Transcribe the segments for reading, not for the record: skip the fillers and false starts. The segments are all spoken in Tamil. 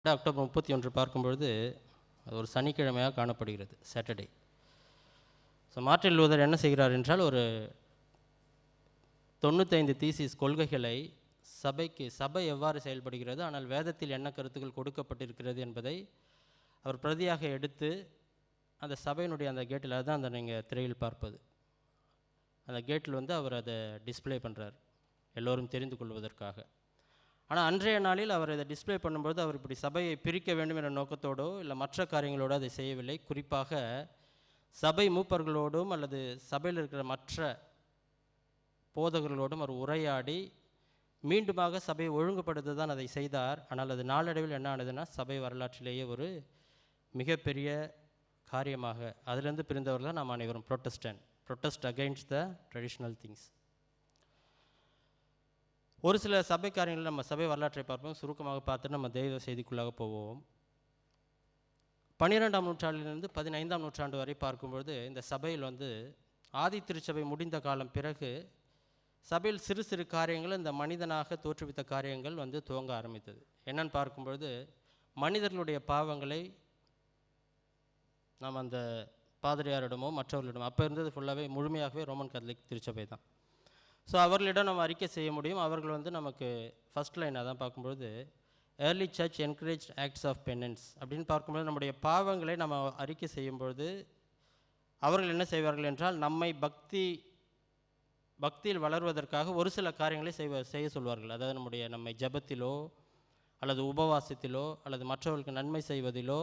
அக்டோபர் 31 பார்க்கும்பொழுது அது ஒரு சனிக்கிழமையாக காணப்படுகிறது, சாட்டர்டே. ஸோ மார்ட்டின் லூதர் என்ன செய்கிறார் என்றால், ஒரு 95 தீசிஸ் கொள்கைகளை சபை எவ்வாறு செயல்படுகிறது, ஆனால் வேதத்தில் என்ன கருத்துக்கள் கொடுக்கப்பட்டிருக்கிறது என்பதை அவர் பிரதியாக எடுத்து அந்த சபையினுடைய அந்த கேட்டில் தான் அந்த நீங்கள் திரையில் பார்ப்பது, அந்த கேட்டில் அவர் அதை டிஸ்பிளே பண்ணுறார் எல்லோரும் தெரிந்து கொள்வதற்காக. ஆனால் அன்றைய நாளில் அவர் இதை டிஸ்பிளே பண்ணும்போது அவர் இப்படி சபையை பிரிக்க வேண்டும் என்ற நோக்கத்தோடோ இல்லை மற்ற காரியங்களோடு அதை செய்யவில்லை. குறிப்பாக சபை மூப்பர்களோடும் அல்லது சபையில் இருக்கிற மற்ற போதகர்களோடும் அவர் உரையாடி மீண்டுமாக சபையை ஒழுங்குபடுத்த தான் அதை செய்தார். ஆனால் அது நாளடைவில் என்ன ஆனதுன்னா, சபை வரலாற்றிலேயே ஒரு மிகப்பெரிய காரியமாக அதிலிருந்து பிரிந்தவர்கள் தான் நாம் அனைவரும் protest against the traditional things. ஒரு சில சபை காரியங்கள் நம்ம சபை வரலாற்றை பார்ப்போம். சுருக்கமாக பார்த்து நம்ம தெய்வ செய்திக்குள்ளாக போவோம். 12ஆம் நூற்றாண்டிலிருந்து 15ஆம் நூற்றாண்டு வரை பார்க்கும்பொழுது இந்த சபையில் ஆதி திருச்சபை முடிந்த காலம் பிறகு சபையில் சிறு சிறு காரியங்கள் இந்த மனிதனாக தோற்றுவித்த காரியங்கள் துவங்க ஆரம்பித்தது. என்னன்னு பார்க்கும்பொழுது, மனிதர்களுடைய பாவங்களை நாம் அந்த பாதிரியாரிடமோ மற்றவர்களிடமோ, அப்போ இருந்தது ஃபுல்லாகவே முழுமையாகவே ரோமன் கத்தோலிக் திருச்சபை தான். ஸோ அவர்களிடம் நம்ம அறிக்கை செய்ய முடியும். அவர்கள் நமக்கு ஃபஸ்ட் லைனாக தான் பார்க்கும்பொழுது, early church encourage acts of penance அப்படின்னு பார்க்கும்போது, நம்முடைய பாவங்களை நம்ம அறிக்கை செய்யும்பொழுது அவர்கள் என்ன செய்வார்கள் என்றால், நம்மை பக்தியில் வளர்வதற்காக ஒரு சில காரியங்களை செய்ய சொல்வார்கள். அதாவது நம்மை ஜபத்திலோ அல்லது உபவாசத்திலோ அல்லது மற்றவர்களுக்கு நன்மை செய்வதிலோ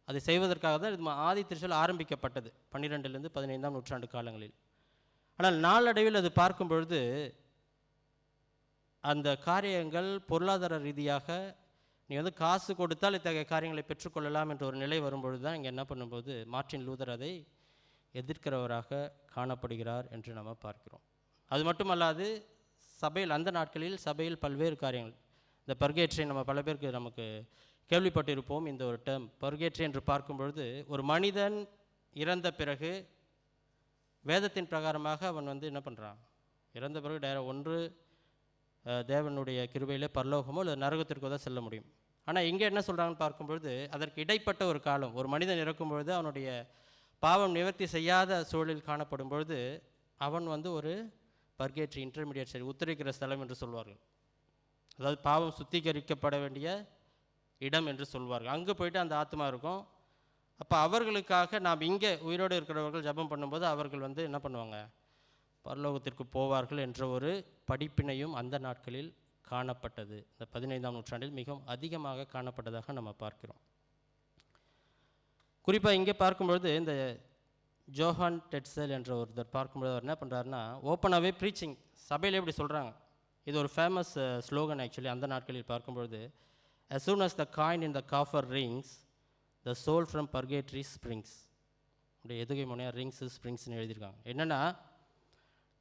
அதை செய்வதற்காக தான் இது ஆதி திருச்சபை ஆரம்பிக்கப்பட்டது 12லேருந்து 15ஆம் நூற்றாண்டு காலங்களில். ஆனால் நாளடைவில் அது பார்க்கும் பொழுது அந்த காரியங்கள் பொருளாதார ரீதியாக நீ காசு கொடுத்தால் இத்தகைய காரியங்களை பெற்றுக்கொள்ளலாம் என்ற ஒரு நிலை வரும்பொழுது தான் இங்கே என்ன பண்ணும்போது மார்ட்டின் லூதர் அதை எதிர்க்கிறவராக காணப்படுகிறார் என்று நம்ம பார்க்கிறோம். அது மட்டுமல்லாது சபையில் அந்த நாட்களில் சபையில் பல்வேறு காரியங்கள், இந்த பர்கேட்ரி நம்ம பல பேருக்கு நமக்கு கேள்விப்பட்டிருப்போம். இந்த ஒரு டேர்ம் பர்கேட்ரி என்று பார்க்கும்பொழுது, ஒரு மனிதன் இறந்த பிறகு வேதத்தின் பிரகாரமாக அவன் என்ன பண்ணுறான், இறந்த பிறகு ஒன்று தேவனுடைய கிருபையிலே பரலோகமோ இல்லை நரகத்திற்கோ தான் செல்ல முடியும். ஆனால் இங்கே என்ன சொல்கிறாங்கன்னு பார்க்கும்பொழுது, அதற்கு இடைப்பட்ட ஒரு காலம், ஒரு மனிதன் இறக்கும் பொழுது அவனுடைய பாவம் நிவர்த்தி செய்யாத சூழலில் காணப்படும் பொழுது அவன் ஒரு பர்கேட்ரி, இன்டர்மீடியட் ஸ்டேஜ், உத்தரிக்கிற ஸ்தலம் என்று சொல்வார்கள். அதாவது பாவம் சுத்திகரிக்கப்பட வேண்டிய இடம் என்று சொல்வார்கள். அங்கே போயிட்டு அந்த ஆத்மா இருக்கும். அப்போ அவர்களுக்காக நாம் இங்கே உயிரோடு இருக்கிறவர்கள் ஜபம் பண்ணும்போது அவர்கள் என்ன பண்ணுவாங்க, பரலோகத்திற்கு போவார்கள் என்ற ஒரு படிப்பினையும் அந்த நாட்களில் காணப்பட்டது. இந்த 15ஆம் நூற்றாண்டில் மிகவும் அதிகமாக காணப்பட்டதாக நம்ம பார்க்கிறோம். குறிப்பாக இங்கே பார்க்கும்பொழுது இந்த ஜோஹான் டெட்சல் என்ற ஒருத்தர் பார்க்கும்போது அவர் என்ன பண்ணுறாருன்னா, ஓப்பனாகவே ப்ரீச்சிங் சபையில் எப்படி சொல்கிறாங்க. இது ஒரு ஃபேமஸ் ஸ்லோகன் ஆக்சுவலி. அந்த நாட்களில் பார்க்கும்பொழுது, as soon as the coin in the coffer rings, the soul from purgatory springs. அப்படியே எதுகை முனையாக ரிங்ஸு ஸ்ப்ரிங்ஸ்னு எழுதியிருக்காங்க. என்னென்னா,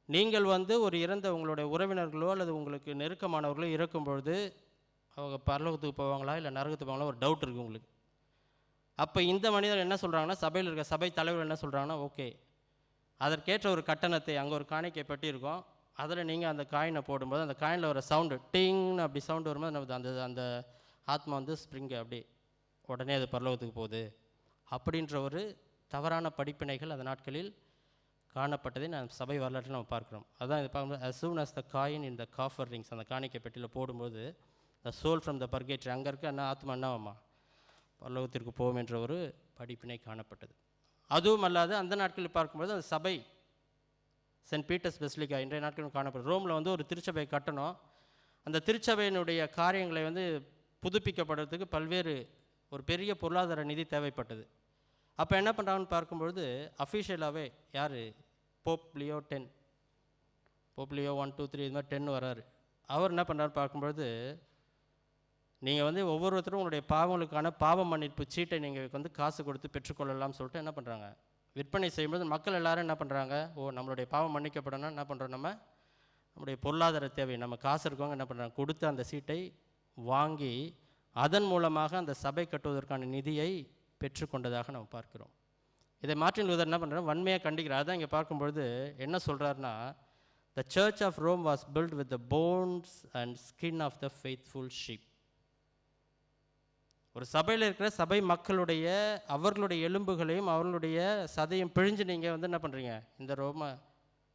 நீங்கள் ஒரு இறந்த உங்களுடைய உறவினர்களோ அல்லது உங்களுக்கு நெருக்கமானவர்களோ இறக்கும்பொழுது அவங்க பரலோகத்துக்கு போவாங்களா இல்லை நரகத்துக்கு போவாங்களா ஒரு டவுட் இருக்குது உங்களுக்கு. அப்போ இந்த மனிதர் என்ன சொல்கிறாங்கன்னா, சபையில் இருக்க சபை தலைவர் என்ன சொல்கிறாங்கன்னா, ஓகே, அதற்கேற்ற ஒரு கட்டணத்தை அங்கே ஒரு காணிக்கை பெட்டி இருக்கும், அதில் நீங்கள் அந்த காயினை போடும்போது அந்த காயினில் ஒரு சவுண்டு டிங்னு அப்படி சவுண்டு வரும்போது நமக்கு அந்த ஆத்மா ஸ்ப்ரிங்கு அப்படி உடனே அது பரலோகத்துக்கு போகுது அப்படின்ற ஒரு தவறான படிப்பினைகள் அந்த நாட்களில் காணப்பட்டதை நான் சபை வரலாற்றில் நம்ம பார்க்குறோம். அதுதான் இது பார்க்கும்போது, as soon as the coin in the coffer rings, அந்த காணிக்கை பெட்டியில் போடும்போது the soul from the purgatory, அங்கே இருக்க என்ன ஆத்மா என்னவாமா பரலோகத்திற்கு போகும் என்ற ஒரு படிப்பினை காணப்பட்டது. அதுவும் அல்லாது அந்த நாட்களில் பார்க்கும்போது அந்த சபை சென்ட் பீட்டர்ஸ் பெசிலிக்கா இன்றைய நாட்களும் காணப்படும். ரோமில் ஒரு திருச்சபை கட்டணும். அந்த திருச்சபையினுடைய காரியங்களை புதுப்பிக்கப்படுறதுக்கு பல்வேறு ஒரு பெரிய பொருளாதார நிதி தேவைப்பட்டது. அப்போ என்ன பண்ணுறாங்கன்னு பார்க்கும்பொழுது, அஃபிஷியலாகவே யார், போப் லியோ 1 2 3 இது மாதிரி 10 வராரு. அவர் என்ன பண்ணுறாரு பார்க்கும்பொழுது, நீங்கள் ஒவ்வொருத்தரும் உங்களுடைய பாவங்களுக்கான பாவ மன்னிப்பு சீட்டை நீங்கள் காசு கொடுத்து பெற்றுக்கொள்ளலாம்னு சொல்லிட்டு என்ன பண்ணுறாங்க, விற்பனை செய்யும்போது மக்கள் எல்லோரும் என்ன பண்ணுறாங்க, நம்மளுடைய பாவம் மன்னிக்கப்படணும்னா என்ன பண்ணுறோம், நம்முடைய பொருளாதார தேவை, நம்ம காசு இருக்கவங்க என்ன பண்ணுறாங்க, கொடுத்து அந்த சீட்டை வாங்கி அதன் மூலமாக அந்த சபை கட்டுவதற்கான நிதியை பெற்றுக்கொண்டதாக நம்ம பார்க்கிறோம். இதை மார்ட்டின் லூதர் என்ன பண்ணுறாரு, வன்மையாக கண்டிக்கிறார். அதான் இங்கே பார்க்கும்பொழுது என்ன சொல்கிறாருன்னா, the church of Rome was built with the bones and skin of the faithful sheep. ஒரு சபையில் இருக்கிற சபை மக்களுடைய அவர்களுடைய எலும்புகளையும் அவர்களுடைய சதையும் பிழிஞ்சு நீங்கள் வந்து என்ன பண்ணுறீங்க, இந்த ரோம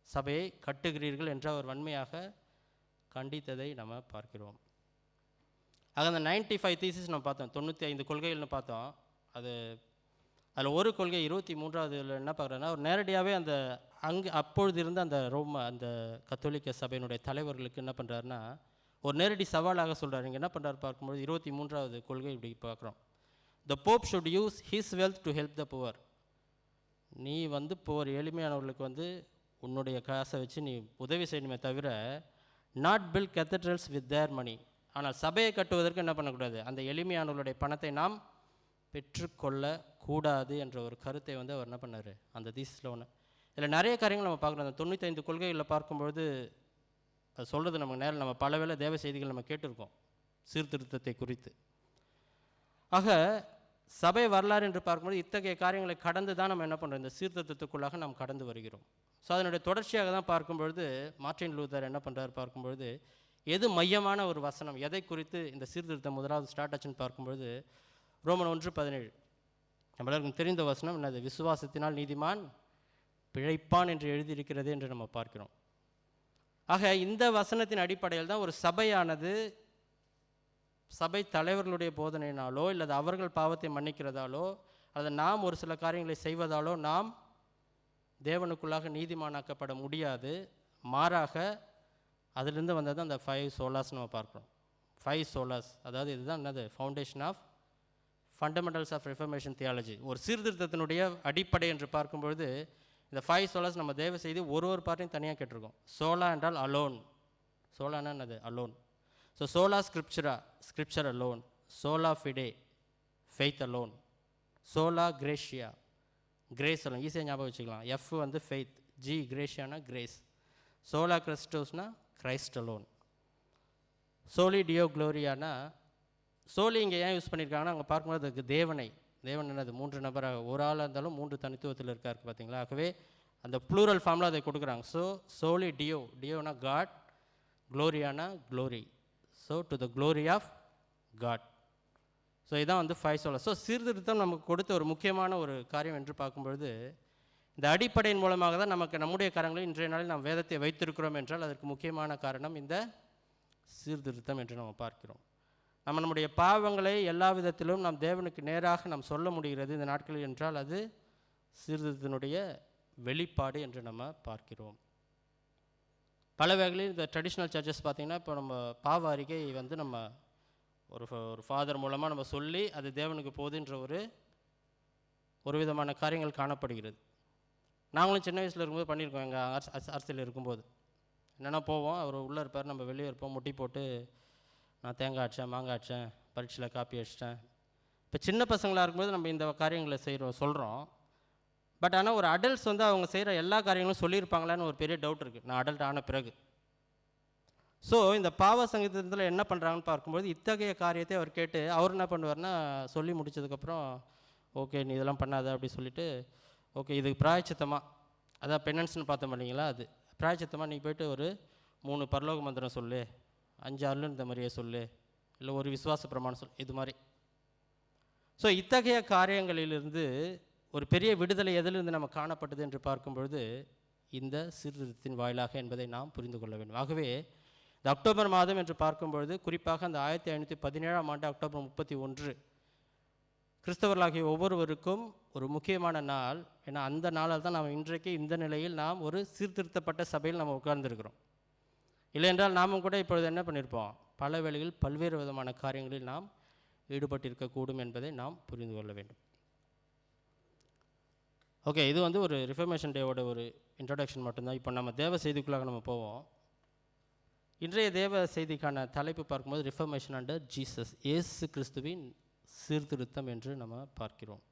சபையை கட்டுகிறீர்கள் என்று அவர் வன்மையாக கண்டித்ததை நம்ம பார்க்கிறோம். ஆக அந்த 95 தீசிஸ் நம்ம பார்த்தோம், 95 கொள்கைகள்னு பார்த்தோம். அதில் ஒரு கொள்கை 23வது என்ன பார்க்குறேன்னா, ஒரு நேரடியாகவே அந்த அப்பொழுது இருந்த அந்த அந்த கத்தோலிக்க சபையினுடைய தலைவர்களுக்கு என்ன பண்ணுறாருன்னா ஒரு நேரடி சவாலாக சொல்கிறார். இங்கே என்ன பண்ணுறாரு பார்க்கும்போது 23வது கொள்கை இப்படி பார்க்குறோம். The pope should use his wealth to help the poor. நீ வந்து புவர் எளிமையானவர்களுக்கு வந்து உன்னுடைய காசை வச்சு நீ உதவி செய்யணுமே தவிர நாட் பில்ட் கேத்தட்ரல்ஸ் வித் தேர் மணி. ஆனால் சபையை கட்டுவதற்கு என்ன பண்ணக்கூடாது, அந்த எளிமையானவர்களுடைய பணத்தை நாம் பெற்றுக்கொள்ள கூடாது என்ற ஒரு கருத்தை வந்து அவர் என்ன பண்ணார் அந்த தீசிஸில் ஒன்று. இதில் நிறைய காரியங்கள் நம்ம பார்க்குறோம். அந்த 95 கொள்கைகளில் பார்க்கும்பொழுது அது சொல்கிறது நமக்கு நேரில் நம்ம பல வேளை தேவ செய்திகள் நம்ம கேட்டிருக்கோம் சீர்திருத்தத்தை குறித்து. ஆக சபை வரலாறு என்று பார்க்கும்போது இத்தகைய காரியங்களை கடந்து தான் நம்ம என்ன பண்ணுறோம், இந்த சீர்திருத்தத்துக்குள்ளாக நாம் கடந்து வருகிறோம். ஸோ அதனுடைய தொடர்ச்சியாக தான் பார்க்கும்பொழுது மார்ட்டின் லூதர் என்ன பண்ணுறாரு பார்க்கும்பொழுது எது மையமான ஒரு வசனம், எதை குறித்து இந்த சீர்திருத்தம் முதலாவது ஸ்டார்ட் ஆச்சுன்னு பார்க்கும்பொழுது ரோமன் 1:17 நம்மளுக்கு தெரிந்த வசனம் என்னது, விசுவாசத்தினால் நீதிமான் பிழைப்பான் என்று எழுதியிருக்கிறது என்று நம்ம பார்க்கிறோம். ஆக இந்த வசனத்தின் அடிப்படையில் தான் ஒரு சபையானது சபை தலைவர்களுடைய போதனையினாலோ இல்லது அவர்கள் பாவத்தை மன்னிக்கிறதாலோ அல்லது நாம் ஒரு சில காரியங்களை செய்வதாலோ நாம் தேவனுக்குள்ளாக நீதிமானாக்கப்பட முடியாது. மாறாக அதிலிருந்து வந்தது அந்த 5 சோலாஸ் நம்ம பார்க்குறோம். 5 சோலாஸ், அதாவது இதுதான் என்னது, foundation of fundamentals of reformation theology. ஒரு சீர்திருத்தத்தினுடைய அடிப்படை என்று பார்க்கும்பொழுது இந்த 5 சோலாஸ் நம்ம தேவ செய்து ஒரு பார்ட்டையும் தனியாக கேட்டிருக்கோம். சோலா என்றால் அலோன். சோலானா என்னது, அலோன். ஸோ சோலா ஸ்கிரிப்சரா, ஸ்கிரிப்சர் அலோன். சோலா ஃபிடே, ஃபெய்த் அலோன். சோலா கிரேஷியா, கிரேஸ் அலோன். ஈஸியாக ஞாபகம் வச்சுக்கலாம். எஃப் வந்து ஃபெய்த், ஜி கிரேஷியானா கிரேஸ். சோலா கிறிஸ்டோஸ்னா கிரைஸ்ட் அலோன். சோலி டியோ க்ளோரியானா, சோலி இங்கே ஏன் யூஸ் பண்ணியிருக்காங்கன்னா அங்கே பார்க்கும்போது அதுக்கு தேவன் என்னது 3 நபராக, ஒரு ஆளாக இருந்தாலும் 3 தனித்துவத்தில் இருக்காரு பார்த்தீங்களா. ஆகவே அந்த ப்ளூரல் ஃபார்மில் அதை கொடுக்குறாங்க. ஸோ சோலி டியோ, டியோனா காட், க்ளோரியானா glory. So to the glory of God. So இதான் வந்து 5 சோலா. ஸோ சீர்திருத்தம் நமக்கு கொடுத்த ஒரு முக்கியமான ஒரு காரியம் என்று பார்க்கும்பொழுது இந்த அடிப்படையின் மூலமாக தான் நமக்கு நம்முடைய காரியங்களில் இன்றைய நாளில் நாம் வேதத்தை வைத்திருக்கிறோம் என்றால் அதற்கு முக்கியமான காரணம் இந்த சீர்திருத்தம் என்று நம்ம பார்க்கிறோம். நம்முடைய பாவங்களை எல்லா விதத்திலும் நாம் தேவனுக்கு நேராக நாம் சொல்ல முடிகிறது இந்த நாட்களில் என்றால் அது சீர்திருத்தத்தினுடைய வெளிப்பாடு என்று நம்ம பார்க்கிறோம். பல வகைகளில் இந்த ட்ரெடிஷ்னல் சர்ச்சஸ் பார்த்திங்கன்னா இப்போ நம்ம பாவ அறிக்கை வந்து நம்ம ஒரு ஃபாதர் மூலமாக நம்ம சொல்லி அது தேவனுக்கு போகுதுன்ற ஒரு விதமான காரியங்கள் காணப்படுகிறது. நாங்களும் சின்ன வயசில் இருக்கும்போது பண்ணியிருக்கோம். எங்கள் அரசியல் இருக்கும்போது என்னென்னா போவோம், அவர் உள்ளே இருப்பார், நம்ம வெளியே இருப்போம், முட்டி போட்டு நான் தேங்காய் அடித்தேன், மாங்காய் அடித்தேன், பரீட்சையில் காப்பி அடிச்சிட்டேன். இப்போ சின்ன பசங்களாக இருக்கும்போது நம்ம இந்த காரியங்களை சொல்கிறோம். பட் ஆனால் ஒரு அடல்ட்ஸ் வந்து அவங்க செய்கிற எல்லா காரியங்களும் சொல்லியிருப்பாங்களான்னு ஒரு பெரிய டவுட் இருக்குது நான் அடல்ட் ஆன பிறகு. ஸோ இந்த பாவ சங்கீதத்தில் என்ன பண்ணுறாங்கன்னு பார்க்கும்போது இத்தகைய காரியத்தை அவர் கேட்டு அவர் என்ன பண்ணுவார்னா சொல்லி முடித்ததுக்கப்புறம் ஓகே நீ இதெல்லாம் பண்ணாத அப்படி சொல்லிவிட்டு ஓகே இதுக்கு பிராயச்சித்தமாக, அதான் பெனன்ஸ்னு பார்த்தோம் இல்லைங்களா, அது பிராயச்சித்தமாக நீ போய்ட்டு ஒரு 3 பரலோக மந்திரம் சொல்லு, 5 அருள் இந்த மாதிரியே சொல்லு, இல்லை ஒரு விசுவாச பிரமாணம் சொல், இது மாதிரி. ஸோ இத்தகைய காரியங்களிலிருந்து ஒரு பெரிய விடுதலை எதிலிருந்து நம்ம காணப்பட்டது என்று பார்க்கும்பொழுது இந்த சீர்திருத்தத்தின் வாயிலாக என்பதை நாம் புரிந்து கொள்ள வேண்டும். ஆகவே இந்த அக்டோபர் மாதம் என்று பார்க்கும்பொழுது குறிப்பாக அந்த 1517ஆம் ஆண்டு அக்டோபர் 31 கிறிஸ்தவர்களாகிய ஒவ்வொருவருக்கும் ஒரு முக்கியமான நாள். ஏன்னா அந்த நாளால் தான் நாம் இன்றைக்கு இந்த நிலையில் நாம் ஒரு சீர்திருத்தப்பட்ட சபையில் நம்ம உட்கார்ந்துருக்கிறோம். இல்லை என்றால் நாமும் கூட இப்பொழுது என்ன பண்ணியிருப்போம், பல வேளைகளில் பல்வேறு விதமான காரியங்களில் நாம் ஈடுபட்டிருக்கக்கூடும் என்பதை நாம் புரிந்து கொள்ள வேண்டும். ஓகே, இது வந்து ஒரு ரிஃபர்மேஷன் டேவோட ஒரு இன்ட்ரடக்ஷன் மட்டும்தான். இப்போ நம்ம தேவ செய்திக்குள்ளாக நம்ம போவோம். இன்றைய தேவ செய்திக்கான தலைப்பு பார்க்கும்போது ரிஃபர்மேஷன் அண்டர் ஜீசஸ், இயேசு கிறிஸ்துவின் சீர்திருத்தம் என்று நம்ம பார்க்கிறோம்.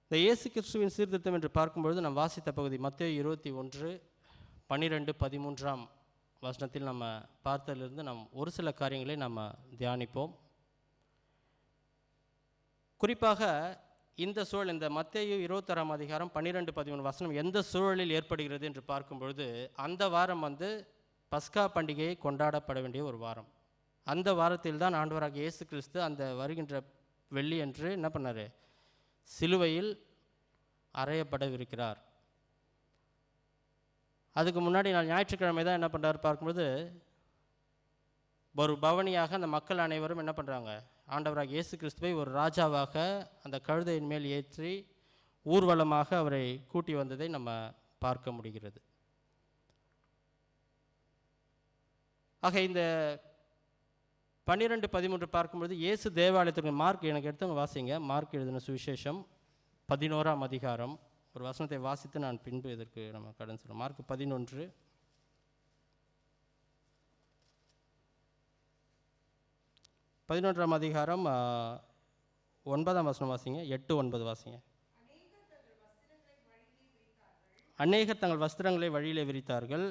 இந்த இயேசு கிறிஸ்துவின் சீர்திருத்தம் என்று பார்க்கும்பொழுது நாம் வாசித்த பகுதி மத்தேயு 21:12-13 வசனத்தில் நம்ம பார்த்ததிலிருந்து நாம் ஒரு சில காரியங்களை நம்ம தியானிப்போம். குறிப்பாக இந்த சூழல், இந்த மத்தேயு 26ஆம் அதிகாரம் 12-13 வசனம் எந்த சூழலில் ஏற்படுகிறது என்று பார்க்கும்பொழுது அந்த வாரம் வந்து பஸ்கா பண்டிகையை கொண்டாடப்பட வேண்டிய ஒரு வாரம். அந்த வாரத்தில் தான் ஆண்டவராக இயேசு கிறிஸ்து அந்த வருகின்ற வெள்ளி அன்று என்ன பண்ணார்? சிலுவையில் அறையப்படவிருக்கிறார். அதுக்கு முன்னாடி நாள் ஞாயிற்றுக்கிழமை தான் என்ன பண்ணுறாரு பார்க்கும்போது, ஒரு பவனியாக அந்த மக்கள் அனைவரும் என்ன பண்ணுறாங்க? ஆண்டவராக இயேசு கிறிஸ்துவை ஒரு ராஜாவாக அந்த கழுதையின் மேல் ஏற்றி ஊர்வலமாக அவரை கூட்டி வந்ததை நம்ம பார்க்க முடிகிறது. ஆக இந்த 12-13 பார்க்கும்போது இயேசு தேவாலயத்திற்கு, மார்க் எனக்கு எடுத்தவங்க வாசிங்க, மார்க் எழுதின சுவிசேஷம் 11ஆம் அதிகாரம் ஒரு வசனத்தை வாசித்து நான் பின்பு இதற்கு நம்ம கடன் சொல்கிறோம். மார்க் 11ஆம் அதிகாரம் 9ஆம் வசனம் வாசிங்க, 8-9 வாசிங்க. அநேகர் தங்கள் வஸ்திரங்களை வழியிலே விரித்தார்கள்,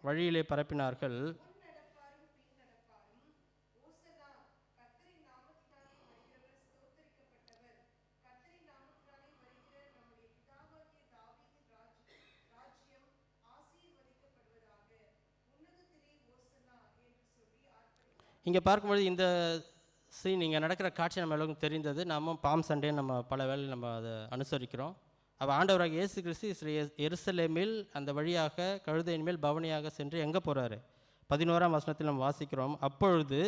வழியிலே பரப்பினார்கள். இங்கே பார்க்கும்போது இந்த சீன் இங்கே நடக்கிற காட்சி நம்ம எல்லோருக்கும் தெரிந்தது. நம்ம பாம் சண்டே நம்ம பல வேளை நம்ம அதை அனுசரிக்கிறோம். அப்போ ஆண்டவராக இயேசு கிறிஸ்து எருசலேமில் அந்த வழியாக கழுதையின் மேல் பவனியாக சென்று எங்கே போகிறாரு? 11ஆம் வசனத்தில் நம்ம வாசிக்கிறோம், அப்பொழுது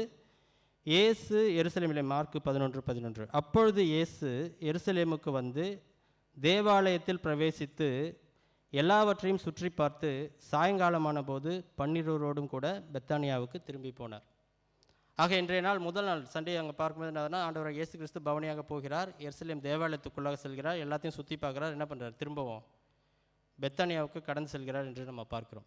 இயேசு எருசலேமிலே, மார்க் 11:11. அப்பொழுது இயேசு எருசலேமுக்கு வந்து தேவாலயத்தில் பிரவேசித்து எல்லாவற்றையும் சுற்றி பார்த்து சாயங்காலமான போது 12 கூட பெத்தானியாவுக்கு திரும்பி போனார். ஆக இன்றைய நாள் முதல் நாள் சண்டே அங்கே பார்க்கும்போது என்னன்னா, ஆண்டவராக இயேசு கிறிஸ்து பவனியாக போகிறார், எருசலேம் தேவாலயத்துக்குள்ளாக செல்கிறார், எல்லாத்தையும் சுற்றி பார்க்குறார், என்ன பண்ணுறார்? திரும்பவும் பெத்தானியாவுக்கு கடந்து செல்கிறார் என்று நம்ம பார்க்கிறோம்.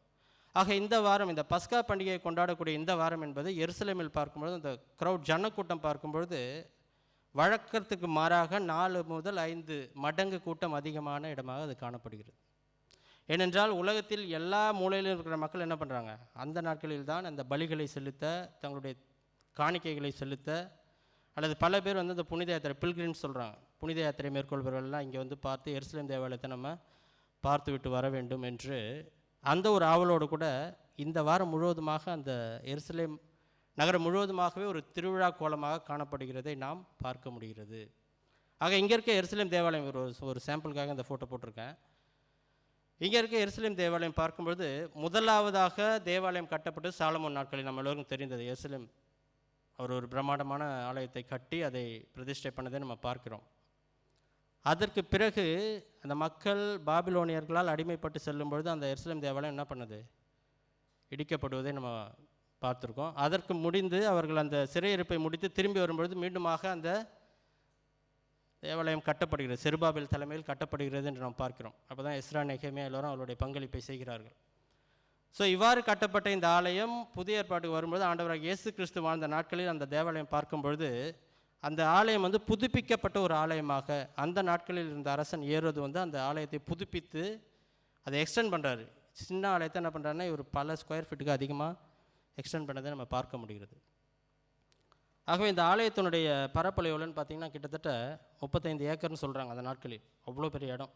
ஆக இந்த வாரம், இந்த பஸ்கா பண்டிகையை கொண்டாடக்கூடிய இந்த வாரம் என்பது எருசலேமில் பார்க்கும்பொழுது அந்த க்ரௌட் ஜனக்கூட்டம் பார்க்கும்பொழுது வழக்கத்துக்கு மாறாக 4 முதல் 5 மடங்கு கூட்டம் அதிகமான இடமாக அது காணப்படுகிறது. ஏனென்றால் உலகத்தில் எல்லா மூலையிலும் இருக்கிற மக்கள் என்ன பண்ணுறாங்க? அந்த நாட்களில் தான் அந்த பலிகளை செலுத்த, தங்களுடைய காணிக்கைகளை செலுத்த, அல்லது பல பேர் வந்து அந்த புனித யாத்திரை, பில்கிரிம்ஸ் சொல்கிறாங்க, புனித யாத்திரை மேற்கொள்பவர்கள்லாம் இங்கே வந்து பார்த்து எருசலேம் தேவாலயத்தை நம்ம பார்த்து விட்டு வர வேண்டும் என்று அந்த ஒரு ஆவலோடு கூட இந்த வாரம் முழுவதுமாக அந்த எருசலேம் நகரம் முழுவதுமாகவே ஒரு திருவிழா கோலமாக காணப்படுகிறதை நாம் பார்க்க முடிகிறது. ஆக இங்கே இருக்க எருசலேம் தேவாலயம் ஒரு சாம்பிளுக்காக இந்த ஃபோட்டோ போட்டிருக்கேன். இங்கே இருக்க எருசலேம் தேவாலயம் பார்க்கும்பொழுது முதலாவதாக தேவாலயம் கட்டப்பட்டு சாலமோன் நாட்களில் நம்ம எல்லோருக்கும் தெரிந்தது. எருசலேம் அவர் ஒரு பிரம்மாண்டமான ஆலயத்தை கட்டி அதை பிரதிஷ்டை பண்ணதை நம்ம பார்க்கிறோம். அதற்கு பிறகு அந்த மக்கள் பாபிலோனியர்களால் அடிமைப்பட்டு செல்லும் பொழுது அந்த எருசலேம் தேவாலயம் என்ன பண்ணுது? இடிக்கப்படுவதை நம்ம பார்த்துருக்கோம். அதற்கு முடிந்து அவர்கள் அந்த சிறையிருப்பை முடித்து திரும்பி வரும்பொழுது மீண்டுமாக அந்த தேவாலயம் கட்டப்படுகிறது, செருபாபேல் தலைமையில் கட்டப்படுகிறது என்று நாம் பார்க்கிறோம். அப்போ தான் எஸ்ரா நெகேமியா எல்லோரும் அவருடைய பங்களிப்பை செய்கிறார்கள். ஸோ இவ்வாறு கட்டப்பட்ட இந்த ஆலயம் புதிய ஏற்பாட்டுக்கு வரும்போது ஆண்டவராக இயேசு கிறிஸ்து வாழ்ந்த நாட்களில் அந்த தேவாலயம் பார்க்கும்பொழுது அந்த ஆலயம் வந்து புதுப்பிக்கப்பட்ட ஒரு ஆலயமாக, அந்த நாட்களில் இருந்த அரசன் ஏரோது வந்து அந்த ஆலயத்தை புதுப்பித்து அதை எக்ஸ்டெண்ட் பண்ணுறாரு. சின்ன ஆலயத்தை என்ன பண்ணுறாருன்னா இவர் பல ஸ்கொயர் ஃபீட்டுக்கு அதிகமாக எக்ஸ்டெண்ட் பண்ணதை நம்ம பார்க்க முடிகிறது. ஆகவே இந்த ஆலயத்தினுடைய பரப்பளவு எவ்வளோன்னு பார்த்தீங்கன்னா கிட்டத்தட்ட 35 ஏக்கர்னு சொல்கிறாங்க அந்த நாட்களில். அவ்வளோ பெரிய இடம்.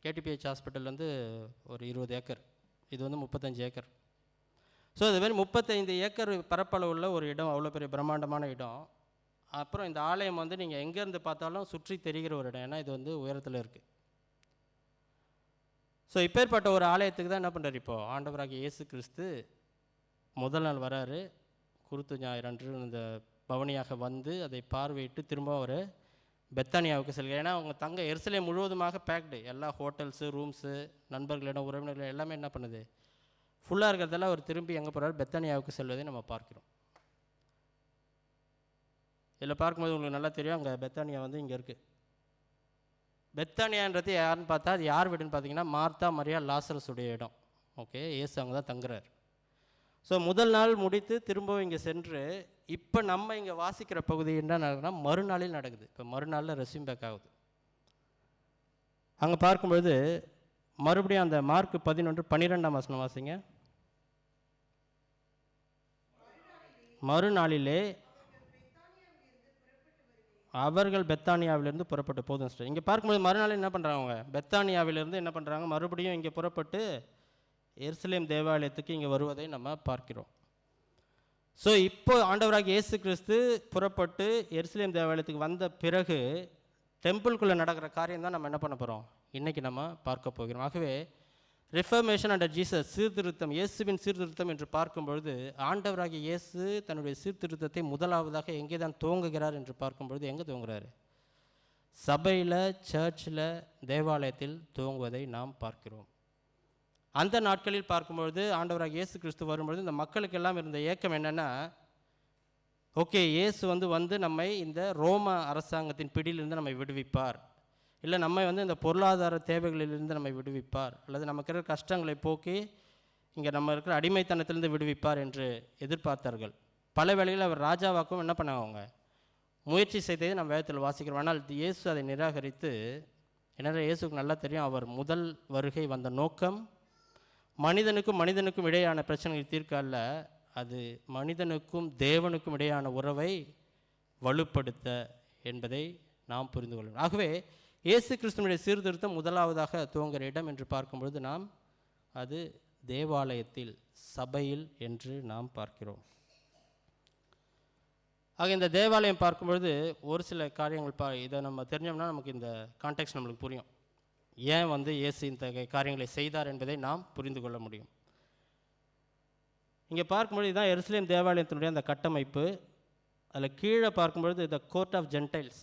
கேடிபிஹெச் ஹாஸ்பிட்டல் வந்து ஒரு 20 ஏக்கர், இது வந்து 35 ஏக்கர். ஸோ இதுமாரி 35 ஏக்கர் பரப்பளவு உள்ள ஒரு இடம், அவ்வளோ பெரிய பிரம்மாண்டமான இடம். அப்புறம் இந்த ஆலயம் வந்து நீங்கள் எங்கேருந்து பார்த்தாலும் சுற்றி தெரிகிற ஒரு இடம், ஏன்னா இது வந்து உயரத்தில் இருக்குது. ஸோ இப்பேற்பட்ட ஒரு ஆலயத்துக்கு தான் என்ன பண்ணுறாரு இப்போது ஆண்டவராகிய இயேசு கிறிஸ்து முதல் நாள் வராரு. குருத்து ஞாயிறு அன்று இந்த பவனியாக வந்து அதை பார்வையிட்டு திரும்ப அவர் பெத்தானியாவுக்கு செல்கிறார். ஏன்னா அவங்க தங்க எருசலேம் முழுவதுமாக பேக்டு, எல்லா ஹோட்டல்ஸு, ரூம்ஸு, நண்பர்களிடம், உறவினர்கள் எல்லாமே என்ன பண்ணுது? ஃபுல்லாக இருக்கிறதெல்லாம் அவர் திரும்பி எங்கே போகிறார்? பெத்தானியாவுக்கு செல்வதை நம்ம பார்க்கிறோம். இதில் பார்க்கும்போது உங்களுக்கு நல்லா தெரியும், அங்கே பெத்தானியா வந்து இங்கே இருக்குது. பெத்தானியான்றது யாருன்னு பார்த்தா அது யார் வீடுன்னு பார்த்தீங்கன்னா மார்த்தா, மரியா, லாசரஸ் உடைய இடம். ஓகே, இயேசு அங்கே தான் தங்குறார். ஸோ முதல் நாள் முடித்து திரும்பவும் இங்கே சென்று இப்போ நம்ம இங்கே வாசிக்கிற பகுதி என்ன நடக்குதுன்னா மறுநாளில் நடக்குது. இப்போ மறுநாளில் ரெஸ்யூம் பேக் ஆகுது. அங்கே பார்க்கும்பொழுது மறுபடியும் அந்த மார்க் 11:12 வசனம் வாசிங்க. மறுநாளிலே அவர்கள் பெத்தானியாவிலிருந்து புறப்பட்டு போதும் சார். இங்கே பார்க்கும்போது மறுநாள் என்ன பண்ணுறாங்க? அவங்க பெத்தானியாவிலிருந்து என்ன பண்ணுறாங்க? மறுபடியும் இங்கே புறப்பட்டு எருசலேம் தேவாலயத்துக்கு இங்கே வருவதை நம்ம பார்க்கிறோம். ஸோ இப்போ ஆண்டவராக இயேசு கிறிஸ்து புறப்பட்டு எருசலேம் தேவாலயத்துக்கு வந்த பிறகு டெம்பிள்குள்ளே நடக்கிற காரியம் தான் நம்ம என்ன பண்ண போகிறோம், இன்றைக்கி நம்ம பார்க்க போகிறோம். ஆகவே ரிஃபர்மேஷன் அண்டர் ஜீசஸ், சீர்திருத்தம், இயேசுவின் சீர்திருத்தம் என்று பார்க்கும்பொழுது ஆண்டவராகிய இயேசு தன்னுடைய சீர்திருத்தத்தை முதலாவதாக எங்கே தான் துவங்குகிறார் என்று பார்க்கும்பொழுது எங்கே துவங்குகிறார்? சபையில், சர்ச்சில், தேவாலயத்தில் துவங்குவதை நாம் பார்க்கிறோம். அந்த நாட்களில் பார்க்கும்பொழுது ஆண்டவராக இயேசு கிறிஸ்து வரும்பொழுது இந்த மக்களுக்கெல்லாம் இருந்த ஏக்கம் என்னென்னா, ஓகே, இயேசு வந்து நம்மை இந்த ரோம அரசாங்கத்தின் பிடியிலிருந்து நம்மை விடுவிப்பார், இல்லை நம்மை இந்த பொருளாதார தேவைகளிலிருந்து நம்மை விடுவிப்பார், அல்லது நமக்கு இருக்கிற கஷ்டங்களை போக்கி இங்கே நம்ம இருக்கிற அடிமைத்தனத்திலிருந்து விடுவிப்பார் என்று எதிர்பார்த்தார்கள். பல வேளைகளில் அவர் ராஜாவாக்கும் என்ன பண்ணாங்க, முயற்சி செய்ததை நம்ம வேதத்தில் வாசிக்கிறோம். ஆனால் இயேசு அதை நிராகரித்து, ஏன்னா இயேசுக்கு நல்லா தெரியும் அவர் முதல் வருகை வந்த நோக்கம் மனிதனுக்கும் இடையான பிரச்சனைகளை தீர்க்க அல்ல, அது மனிதனுக்கும் தேவனுக்கும் இடையான உறவை வலுப்படுத்த என்பதை நாம் புரிந்து கொள்ளணும். ஆகவே இயேசு கிறிஸ்துவனுடைய சீர்திருத்தம் முதலாவதாக துவங்குகிற இடம் என்று பார்க்கும்பொழுது நாம் அது தேவாலயத்தில், சபையில் என்று நாம் பார்க்கிறோம். ஆக இந்த தேவாலயம் பார்க்கும்பொழுது ஒரு சில காரியங்கள் இதை நம்ம தெரிஞ்சோம்னா நமக்கு இந்த கான்டெக்ஸ்ட் நம்மளுக்கு புரியும். ஏன் இயேசு இந்த காரியங்களை செய்தார் என்பதை நாம் புரிந்து கொள்ள முடியும். இங்கே பார்க்கும்பொழுது இதுதான் எருசலேம் தேவாலயத்தினுடைய அந்த கட்டமைப்பு. அதில் கீழே பார்க்கும்பொழுது the court of Gentiles.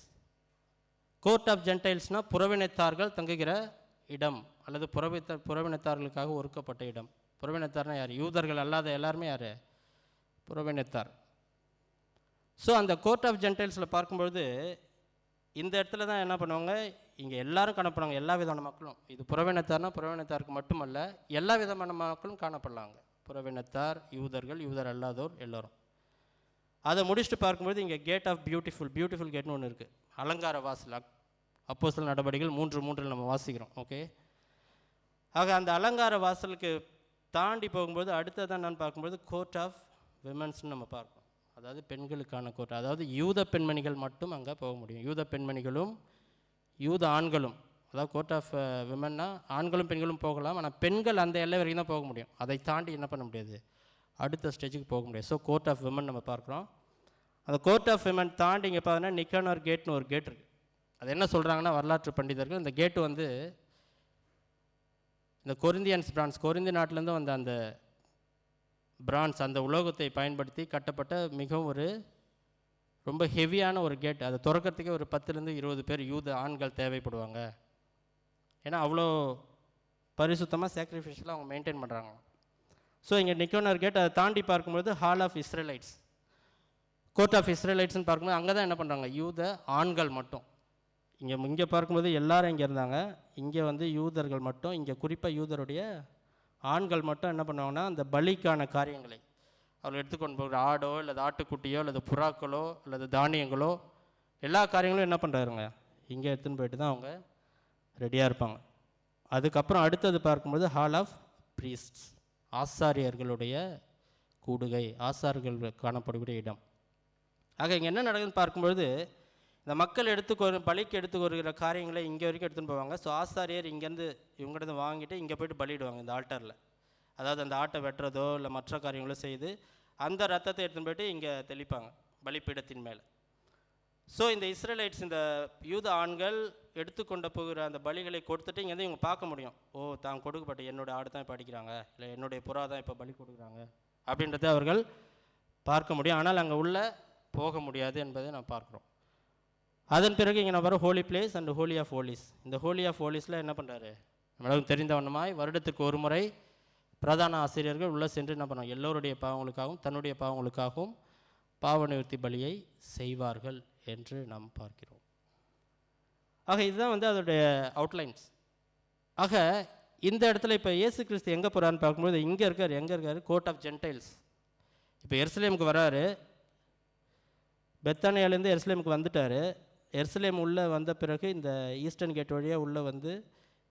Court of ஜென்டைல்ஸ்னால் புறவினத்தார்கள் தங்குகிற இடம், அல்லது புறவினத்தார்களுக்காக ஒதுக்கப்பட்ட இடம். புறவினத்தார்னால் யார்? யூதர்கள் அல்லாத எல்லாருமே யார்? புறவினத்தார். ஸோ அந்த கோர்ட் ஆஃப் ஜென்டைல்ஸில் பார்க்கும்பொழுது இந்த இடத்துல தான் என்ன பண்ணுவாங்க, இங்கே எல்லாரும் காணப்படுவாங்க, எல்லா விதமான மக்களும். இது புறவினத்தார்னால் புறவினத்தாருக்கு மட்டுமல்ல, எல்லா விதமான மக்களும் காணப்படலாங்க. புறவினத்தார், யூதர்கள், யூதர் அல்லாதோர் எல்லோரும். அதை முடிச்சுட்டு பார்க்கும்போது இங்கே கேட் ஆஃப் பியூட்டிஃபுல் கேட்னு ஒன்று இருக்குது, அலங்கார வாசல். அப்போஸ்தலர் நடவடிக்கைகள் 3:3 நம்ம வாசிக்கிறோம். ஓகே, ஆக அந்த அலங்கார வாசலுக்கு தாண்டி போகும்போது அடுத்ததான் நான் பார்க்கும்போது கோர்ட் ஆஃப் விமன்ஸ்னு நம்ம பார்க்கணும். அதாவது பெண்களுக்கான கோர்ட். அதாவது யூத பெண்மணிகள் மட்டும் அங்கே போக முடியும். யூத பெண்மணிகளும் யூத ஆண்களும், அதாவது கோர்ட் ஆஃப் விமன்னா ஆண்களும் பெண்களும் போகலாம், ஆனால் பெண்கள் அந்த எல்லை வரைக்கும் தான் போக முடியும். அதை தாண்டி என்ன பண்ண முடியாது, அடுத்த ஸ்டேஜுக்கு போக முடியாது. ஸோ கோர்ட் ஆஃப் விமன் நம்ம பார்க்குறோம். அந்த கோர்ட் ஆஃப் விமன் தாண்டி இங்கே பார்த்தீங்கன்னா நிக்கானார் கேட்னு ஒரு கேட் இருக்குது. அது என்ன சொல்கிறாங்கன்னா வரலாற்று பண்டிதர்கள், இந்த கேட்டு இந்த கொரிந்தி நாட்டிலேருந்து வந்த அந்த பிரான்ஸ், அந்த உலோகத்தை பயன்படுத்தி கட்டப்பட்ட மிகவும் ரொம்ப ஹெவியான ஒரு கேட். அதை திறக்கிறதுக்கே ஒரு 10-20 பேர் யூத ஆண்கள் தேவைப்படுவாங்க. ஏன்னா அவ்வளோ பரிசுத்தமாக சாக்ரிஃபைஷில் அவங்க மெயின்டைன் பண்ணுறாங்க. ஸோ இங்கே நிக்கோனார் கேட். அதை தாண்டி பார்க்கும்போது hall of Israelites, court of இஸ்ரேலைட்ஸ்னு பார்க்கும்போது அங்கே தான் என்ன பண்ணுறாங்க, யூத ஆண்கள் மட்டும். இங்கே பார்க்கும்போது எல்லாரும் இங்கே இருந்தாங்க, இங்கே யூதர்கள் மட்டும், இங்கே குறிப்பாக யூதருடைய ஆண்கள் மட்டும் என்ன பண்ணுவாங்கன்னா அந்த பலிக்கான காரியங்களை அவர்கள் எடுத்துக்கொண்டு போகிற ஆடோ அல்லது ஆட்டுக்குட்டியோ அல்லது புறாக்களோ அல்லது தானியங்களோ எல்லா காரியங்களும் என்ன பண்ணுறாருங்க, இங்கே எடுத்துன்னு போயிட்டு தான் அவங்க ரெடியாக இருப்பாங்க. அதுக்கப்புறம் அடுத்தது பார்க்கும்போது ஹால் ஆஃப் ப்ரீஸ்ட்ஸ், ஆசாரியர்களுடைய கூடுகை, ஆசாரியர்கள் காணப்படக்கூடிய இடம். ஆக இங்கே என்ன நடக்குதுன்னு பார்க்கும்பொழுது இந்த மக்கள் பலிக்கு எடுத்துக்கொள்கிற காரியங்களை இங்கே வரைக்கும் எடுத்துகிட்டு போவாங்க. ஸோ ஆசாரியர் இங்கேருந்து இவங்ககிட்ட வாங்கிட்டு இங்கே போய்ட்டு பலியிடுவாங்க இந்த ஆல்டரில். அதாவது அந்த ஆட்டை வெட்டுறதோ இல்லை மற்ற காரியங்களோ செய்து அந்த ரத்தத்தை எடுத்துன்னு போய்ட்டு இங்கே தெளிப்பாங்க பலிப்பீடத்தின் மேலே. ஸோ இந்த இஸ்ரேலைட்ஸ், இந்த யூத ஆண்கள் எடுத்துக்கொண்டு போகிற அந்த பலிகளை கொடுத்துட்டு இங்கேருந்து இவங்க பார்க்க முடியும், ஓ தான் கொடுக்கப்பட்ட என்னுடைய ஆடு தான் இப்போ அடிக்கிறாங்க, இல்லை என்னுடைய புறா தான் இப்போ பலி கொடுக்குறாங்க அப்படின்றத அவர்கள் பார்க்க முடியும். ஆனால் அங்கே உள்ளே போக முடியாது என்பதை நான் பார்க்குறோம். அதன் பிறகு இங்கே நான் வர holy place and holy of holies. இந்த ஹோலி ஆஃப் ஹோலிஸில் என்ன பண்ணுறாரு, நம்மளுக்கு தெரிந்தவண்ணமாய் வருடத்துக்கு ஒரு முறை பிரதான ஆசிரியர்கள் உள்ளே சென்று என்ன பண்ணுவாங்க, எல்லோருடைய பாவங்களுக்காகவும் தன்னுடைய பாவங்களுக்காகவும் பாவ நிவர்த்தி பலியை செய்வார்கள் என்று நாம் பார்க்கிறோம். ஆக இதுதான் அதோடைய அவுட்லைன்ஸ். ஆக இந்த இடத்துல இப்போ இயேசு கிறிஸ்து எங்கே போகிறான்னு பார்க்கும்போது எங்கே இருக்கார், கோர்ட் ஆஃப் ஜென்டைல்ஸ். இப்போ எருசலேமுக்கு வராரு, பெத்தானியாலேருந்து எருசலேமுக்கு வந்துட்டார். எருசலேம் உள்ளே வந்த பிறகு இந்த ஈஸ்டர்ன் கேட் வழியாக உள்ளே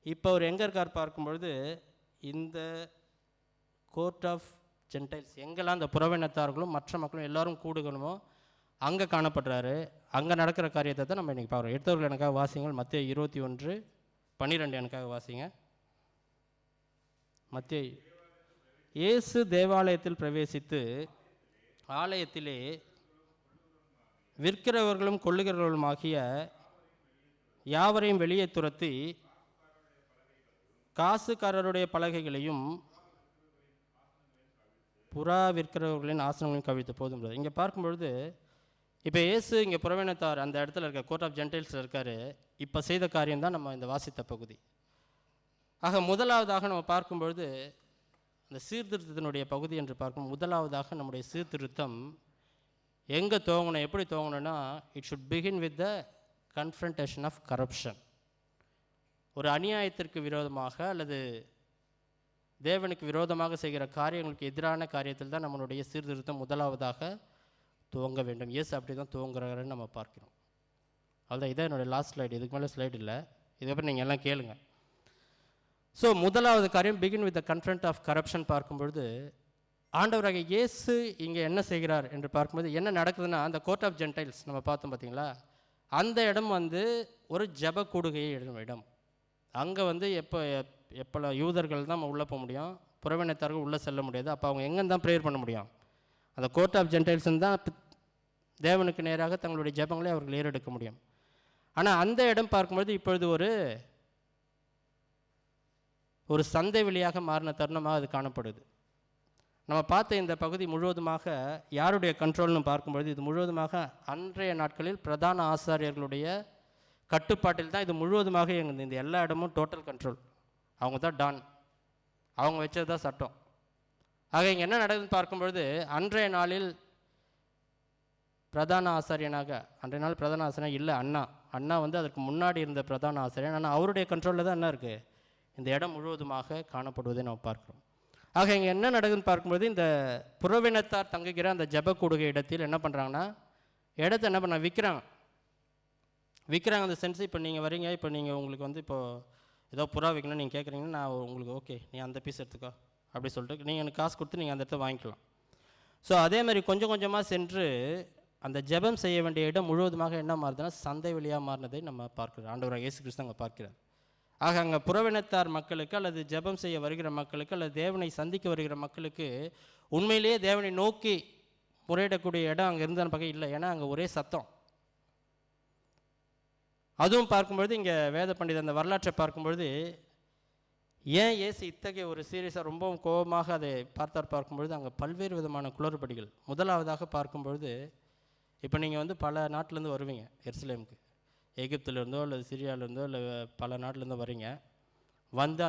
இப்போ அவர் எங்கே இருக்கார் பார்க்கும்பொழுது இந்த கோர்ட் ஆஃப் ஜென்டைல்ஸ், எங்கெல்லாம் அந்த புறவினத்தார்களும் மற்ற மக்களும் எல்லோரும் கூடுகணுமோ அங்கே காணப்படுறாரு. அங்கே நடக்கிற காரியத்தை தான் நம்ம இன்றைக்கி பார்க்குறோம். எடுத்தவர்கள் எனக்காக வாசிங்கள், மத்தேயு 21:12 எனக்காக வாசிங்க. மத்தேயு இயேசு தேவாலயத்தில் பிரவேசித்து ஆலயத்திலே விற்கிறவர்களும் கொள்ளுகிறவர்களுமாகிய யாவரையும் வெளியே துரத்தி காசுக்காரருடைய பலகைகளையும் புறா விற்கிறவர்களின் ஆசனங்களையும் கவிழ்த்து போதும். இங்கே பார்க்கும்பொழுது இப்போ இயேசு இங்கே புறவினத்தார் அந்த இடத்துல இருக்க கோர்ட் ஆஃப் ஜென்டைல்ஸில் இருக்கார். இப்போ செய்த காரியம் தான் நம்ம இந்த வாசித்த பகுதி. ஆக முதலாவதாக நம்ம பார்க்கும்பொழுது அந்த சீர்திருத்தத்தினுடைய பகுதி என்று பார்க்கும் முதலாவதாக நம்முடைய சீர்திருத்தம் எங்கே துவங்கணும், எப்படி துவங்கணும்னா it should begin with the confrontation of corruption. ஒரு அநியாயத்திற்கு விரோதமாக அல்லது தேவனுக்கு விரோதமாக செய்கிற காரியங்களுக்கு எதிரான காரியத்தில் தான் நம்மளுடைய சீர்திருத்தம் முதலாவதாக துவங்க வேண்டும். இயேசு அப்படி தான் துவங்குறாருன்னு நம்ம பார்க்கிறோம். அதுதான் இதான் என்னுடைய லாஸ்ட் ஸ்லைடு. இதுக்கு மேலே ஸ்லைடு இல்லை, இதுக்கப்புறம் நீங்கள் எல்லாம் கேளுங்க. ஸோ முதலாவது காரியம் begin with the confront of corruption. பார்க்கும்பொழுது ஆண்டவராக இயேசு இங்கே என்ன செய்கிறார் என்று பார்க்கும்போது என்ன நடக்குதுன்னா, அந்த கோர்ட் ஆஃப் ஜென்டைல்ஸ் நம்ம பார்த்தோம் பார்த்தீங்களா, அந்த இடம் ஒரு ஜெப கூடுகையை எழுதும் இடம். அங்கே எப்போ யூதர்கள் தான் உள்ளே போக முடியும், புறவினத்தார்கள் உள்ளே செல்ல முடியாது. அப்போ அவங்க எங்கேருந்து தான் ப்ரேயர் பண்ண முடியும்? அந்த கோர்ட் ஆஃப் ஜென்டைல்ஸ்ன்னு தான் தேவனுக்கு நேராக தங்களுடைய ஜெபங்களை அவர்கள் ஏறெடுக்க முடியும். ஆனால் அந்த இடம் பார்க்கும்பொழுது இப்பொழுது ஒரு சந்தை வெளியாக மாறின தருணமாக அது காணப்படுது. நம்ம பார்த்த இந்த பகுதி முழுவதுமாக யாருடைய கண்ட்ரோல்னு பார்க்கும்பொழுது இது முழுவதுமாக அன்றைய நாட்களில் பிரதான ஆசாரியர்களுடைய கட்டுப்பாட்டில் தான் இது முழுவதுமாக இந்த எல்லா இடமும் டோட்டல் கண்ட்ரோல். அவங்க தான் டான், அவங்க வச்சது தான் சட்டம். ஆக இங்கே என்ன நடக்குதுன்னு பார்க்கும்பொழுது அன்றைய நாளில் பிரதான ஆசாரியனாக, அன்றைய நாள் பிரதான ஆசாரியன் இல்லை, அண்ணா அதற்கு முன்னாடி இருந்த பிரதான ஆசாரியன். ஆனால் அவருடைய கண்ட்ரோலில் தான் என்ன இருக்குது, இந்த இடம் முழுவதுமாக காணப்படுவதை நம்ம பார்க்குறோம். ஆக இங்கே என்ன நடக்குதுன்னு பார்க்கும்போது இந்த புறவினத்தார் தங்குகிற அந்த ஜெப கூடுகை இடத்தில் என்ன பண்ணுறாங்கன்னா, இடத்த என்ன பண்ண விற்கிறாங்க. அந்த சென்ஸ் இப்போ நீங்கள் வரீங்க, இப்போ நீங்கள் உங்களுக்கு இப்போது ஏதோ புறா விற்கணும்னு நீங்கள் கேட்குறீங்கன்னா நான் உங்களுக்கு ஓகே நீ அந்த பீஸ் எடுத்துக்கோ அப்படி சொல்லிட்டு நீங்கள் எனக்கு காசு கொடுத்து நீங்கள் அந்த இடத்த வாங்கிக்கலாம். ஸோ அதேமாதிரி கொஞ்சம் கொஞ்சமாக சென்று அந்த ஜெபம் செய்ய வேண்டிய இடம் முழுவதுமாக என்ன மாறுதுன்னா சந்தை வழியாக மாறினதை நம்ம பார்க்கிறோம். ஆண்டவராக இயேசு கிறிஸ்து அங்கே பார்க்கிறார். ஆக அங்கே புறவினத்தார் மக்களுக்கு அல்லது ஜெபம் செய்ய வருகிற மக்களுக்கு அல்லது தேவனை சந்திக்க வருகிற மக்களுக்கு உண்மையிலேயே தேவனை நோக்கி முறையிடக்கூடிய இடம் அங்கே இருந்தான பக்கம் இல்லை. ஏன்னா அங்கே ஒரே சத்தம். அதுவும் பார்க்கும்பொழுது இங்கே வேத பண்டிதர் அந்த வரலாற்றை பார்க்கும்பொழுது ஏன் இயேசு இத்தகைய ஒரு சீரியஸாக ரொம்பவும் கோபமாக அதை பார்க்கும்பொழுது அங்கே பல்வேறு விதமான குளறுபடிகள். முதலாவதாக பார்க்கும்பொழுது இப்போ நீங்கள் பல நாட்டிலேருந்து வருவீங்க எருசலேமுக்கு, எகிப்திலேருந்தோ அல்லது சிரியாவிலேருந்தோ இல்லை பல நாட்டிலேருந்தோ வரீங்க.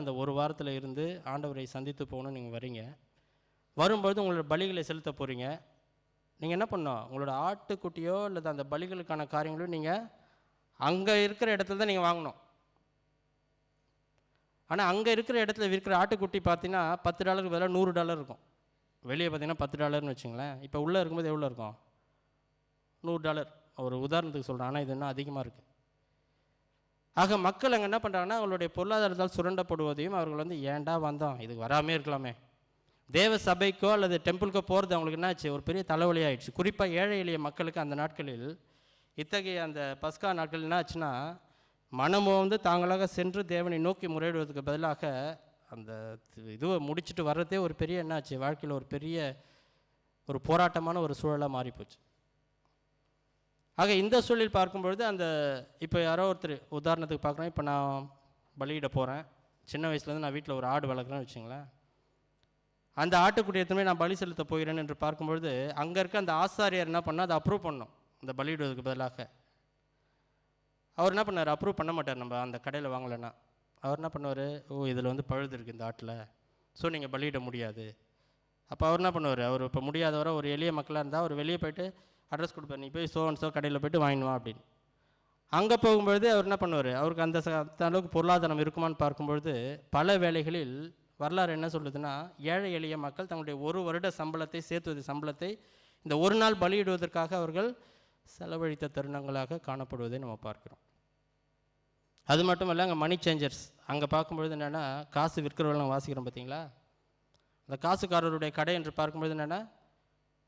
அந்த ஒரு வாரத்தில் இருந்து ஆண்டவரை சந்தித்து போகணும்னு நீங்கள் வரீங்க. வரும்பொழுது உங்களோட பலிகளை செலுத்த போகிறீங்க. நீங்கள் என்ன பண்ணணும், உங்களோட ஆட்டுக்குட்டியோ அல்லது அந்த பலிகளுக்கான காரியங்களோ நீங்கள் அங்கே இருக்கிற இடத்துல தான் நீங்கள் வாங்கணும். ஆனால் அங்கே இருக்கிற இடத்துல விற்கிற ஆட்டுக்குட்டி பார்த்தீங்கன்னா $10 பதிலாக $100 இருக்கும். வெளியே பார்த்தீங்கன்னா $10 வச்சுங்களேன். இப்போ உள்ளே இருக்கும்போது எவ்வளோ இருக்கும், $100. ஒரு உதாரணத்துக்கு சொல்கிறேன், ஆனால் இது இன்னும் அதிகமாக இருக்குது. ஆக மக்கள் அங்கே என்ன பண்ணுறாங்கன்னா அவங்களுடைய பொருளாதாரத்தால் சுரண்டப்படுவதையும் அவர்கள் ஏன்டா வந்தோம், இதுக்கு வராமே இருக்கலாமே, தேவ சபைக்கோ அல்லது டெம்பிளுக்கோ போகிறது அவங்களுக்கு என்னாச்சு ஒரு பெரிய தலைவலி ஆகிடுச்சு. குறிப்பாக ஏழை எளிய மக்களுக்கு அந்த நாட்களில் இத்தகைய அந்த பஸ்கா நாட்கள் என்ன ஆச்சுன்னா மனமோ தாங்களாக சென்று தேவனை நோக்கி முறையிடுவதற்கு பதிலாக அந்த இதுவை முடிச்சுட்டு வர்றதே ஒரு பெரிய என்னாச்சு வாழ்க்கையில் ஒரு பெரிய ஒரு போராட்டமான ஒரு சூழலாக மாறிப்போச்சு. ஆக இந்த சூழலில் பார்க்கும்பொழுது அந்த இப்போ யாரோ ஒருத்தர் உதாரணத்துக்கு பார்க்குறோம், இப்போ நான் பலியிட போகிறேன், சின்ன வயசுலேருந்து நான் வீட்டில் ஒரு ஆடு வளர்க்குறேன்னு வச்சுங்களேன். அந்த ஆட்டுக்குட்டியத்துமே நான் பலி செலுத்த போகிறேன் என்று பார்க்கும்பொழுது அங்கே இருக்க அந்த ஆசாரியர் என்ன பண்ணால் அதை அப்ரூவ் பண்ணணும். இந்த பலியிடுவதற்கு பதிலாக அவர் என்ன பண்ணார், அப்ரூவ் பண்ண மாட்டார். நம்ம அந்த கடையில் வாங்கலைன்னா அவர் என்ன பண்ணுவார், இதில் பழுது இருக்குது இந்த ஆட்டில், ஸோ நீங்கள் பலியிட முடியாது. அப்போ அவர் என்ன பண்ணுவார், அவர் இப்போ முடியாதவரை ஒரு எளிய மக்களாக இருந்தால் அவர் வெளியே போய்ட்டு அட்ரஸ் கொடுப்பார், நீ போய் சோ கடையில் போய்ட்டு வாங்கிடுவான் அப்படின்னு. அங்கே போகும்பொழுது அவர் என்ன பண்ணுவார், அவருக்கு அந்த அளவுக்கு பொருளாதாரம் இருக்குமான்னு பார்க்கும்பொழுது பல வேளைகளில் வரலாறு என்ன சொல்லுதுன்னா ஏழை எளிய மக்கள் தங்களுடைய ஒரு வருட சம்பளத்தை சம்பளத்தை இந்த ஒரு நாள் பலியிடுவதற்காக அவர்கள் செலவழித்த தருணங்களாக காணப்படுவதை நம்ம பார்க்குறோம். அது மட்டும் இல்லை, அங்கே மணி சேஞ்சர்ஸ் அங்கே பார்க்கும்பொழுது என்னென்னா காசு விற்கிறவர்கள் வாசிக்கிறோம் பார்த்தீங்களா, அந்த காசுக்காரருடைய கடை என்று பார்க்கும்பொழுது என்னென்னா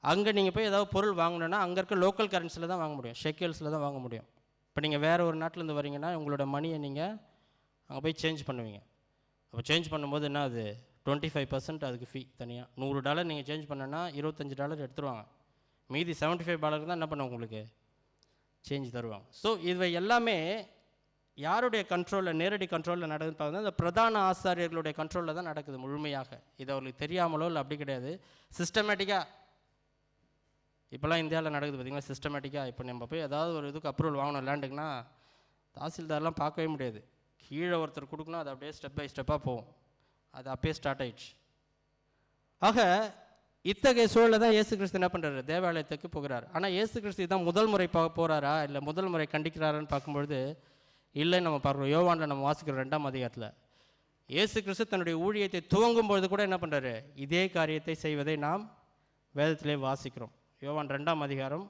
அங்கே நீங்கள் போய் ஏதாவது பொருள் வாங்கணுன்னா அங்கே இருக்க லோக்கல் கரன்சியில் தான் வாங்க முடியும், ஷெக்கல்ஸில் தான் வாங்க முடியும். இப்போ நீங்கள் வேறு ஒரு நாட்டிலேருந்து வரீங்கன்னா உங்களோட மணியை நீங்கள் அங்கே போய் சேஞ்ச் பண்ணுவீங்க. அப்போ சேஞ்ச் பண்ணும்போது என்ன அது 25% அதுக்கு ஃபீ தனியாக. $100 நீங்கள் சேஞ்ச் பண்ணனா $25 எடுத்துருவாங்க. மீதி $75 தான் என்ன பண்ண உங்களுக்கு சேஞ்ச் தருவாங்க. ஸோ இவை எல்லாமே யாருடைய கண்ட்ரோலில், நேரடி கண்ட்ரோலில் நடக்குதுன்னு பார்த்தா இந்த பிரதான ஆசாரியர்களுடைய கண்ட்ரோலில் தான் நடக்குது முழுமையாக. இது அவர்களுக்கு தெரியாமலோ இல்லை அப்படி கிடையாது, சிஸ்டமேட்டிக்காக. இப்போலாம் இந்தியாவில் நடக்குது பார்த்திங்கன்னா சிஸ்டமேட்டிக்காக. இப்போ நம்ம போய் ஏதாவது ஒரு இதுக்கு அப்ரூவல் வாங்கணும் லேண்டுக்குன்னா தாசில்தார்லாம் பார்க்கவே முடியாது. கீழே ஒருத்தர் கொடுக்கணும், அது அப்படியே ஸ்டெப் பை ஸ்டெப்பாக போகும். அது அப்பயே ஸ்டார்ட் ஆயிடுச்சு. ஆக இத்தகைய சூழலை தான் இயேசு கிறிஸ்து என்ன பண்ணுறாரு, தேவாலயத்துக்கு போகிறார். ஆனால் இயேசு கிறிஸ்து தான் முதல் முறை போகிறாரா இல்லை முதல் முறை கண்டிக்கிறாரான்னு பார்க்கும்பொழுது இல்லைன்னு நம்ம பார்க்குறோம். யோவானில் நம்ம வாசிக்கிறோம் 2ஆம் அதிகாரத்தில். இயேசு கிறிஸ்து தன்னுடைய ஊழியத்தை துவங்கும்பொழுது கூட என்ன பண்ணுறாரு, இதே காரியத்தை செய்வதை நாம் வேதத்திலே வாசிக்கிறோம். யோவான் 2ஆம் அதிகாரம்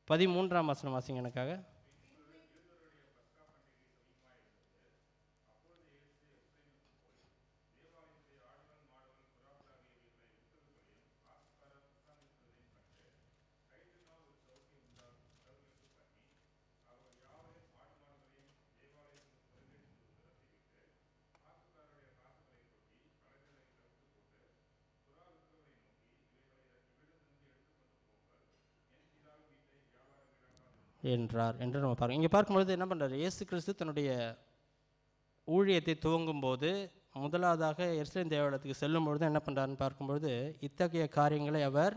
13ஆம் வசனம் வாசிங்க எனக்காக. என்றார் என்று நம்ம பார்க்கணும். இங்கே பார்க்கும்பொழுது என்ன பண்ணுறாரு, இயேசு கிறிஸ்து தன்னுடைய ஊழியத்தை துவங்கும்போது முதலாவதாக எருசலேம் தேவாலயத்துக்கு செல்லும் பொழுது என்ன பண்ணுறாருன்னு பார்க்கும்பொழுது இத்தகைய காரியங்களை அவர்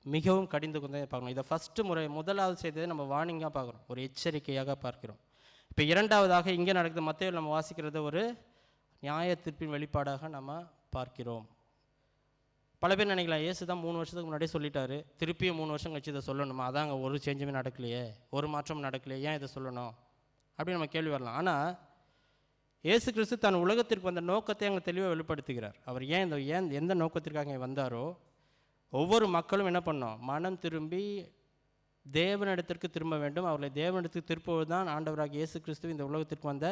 மிகவும் கடிந்து கொண்டே பார்க்கணும். இதை ஃபஸ்ட்டு முறை முதலாவது செய்ததை நம்ம வார்னிங்காக பார்க்குறோம், ஒரு எச்சரிக்கையாக பார்க்கிறோம். இப்போ இரண்டாவதாக இங்கே நடக்குது, மத்தேயுவில் நம்ம வாசிக்கிறது ஒரு நியாய தீர்ப்பின் வெளிப்பாடாக நம்ம பார்க்கிறோம். பல பேர் நினைக்கலாம், இயேசு தான் 3 வருஷத்துக்கு முன்னாடியே சொல்லிட்டாரு, திருப்பியும் 3 வருஷம் கழிச்சு இதை சொல்லணுமா, அதாங்க ஒரு சேஞ்சுமே நடக்கலையே, ஒரு மாற்றம் நடக்கலையே, ஏன் இதை சொல்லணும் அப்படின்னு நம்ம கேள்வி வரலாம். ஆனால் இயேசு கிறிஸ்து தன் உலகத்திற்கு வந்த நோக்கத்தை அங்கே தெளிவாக வெளிப்படுத்துகிறார். அவர் ஏன் எந்த நோக்கத்திற்காக இங்கே வந்தாரோ, ஒவ்வொரு மக்களும் என்ன பண்ணோம், மனம் திரும்பி தேவனிடத்திற்கு திரும்ப வேண்டும். அவர்களை தேவனிடத்துக்கு திருப்புவது தான் ஆண்டவராக இயேசு கிறிஸ்து இந்த உலகத்திற்கு வந்த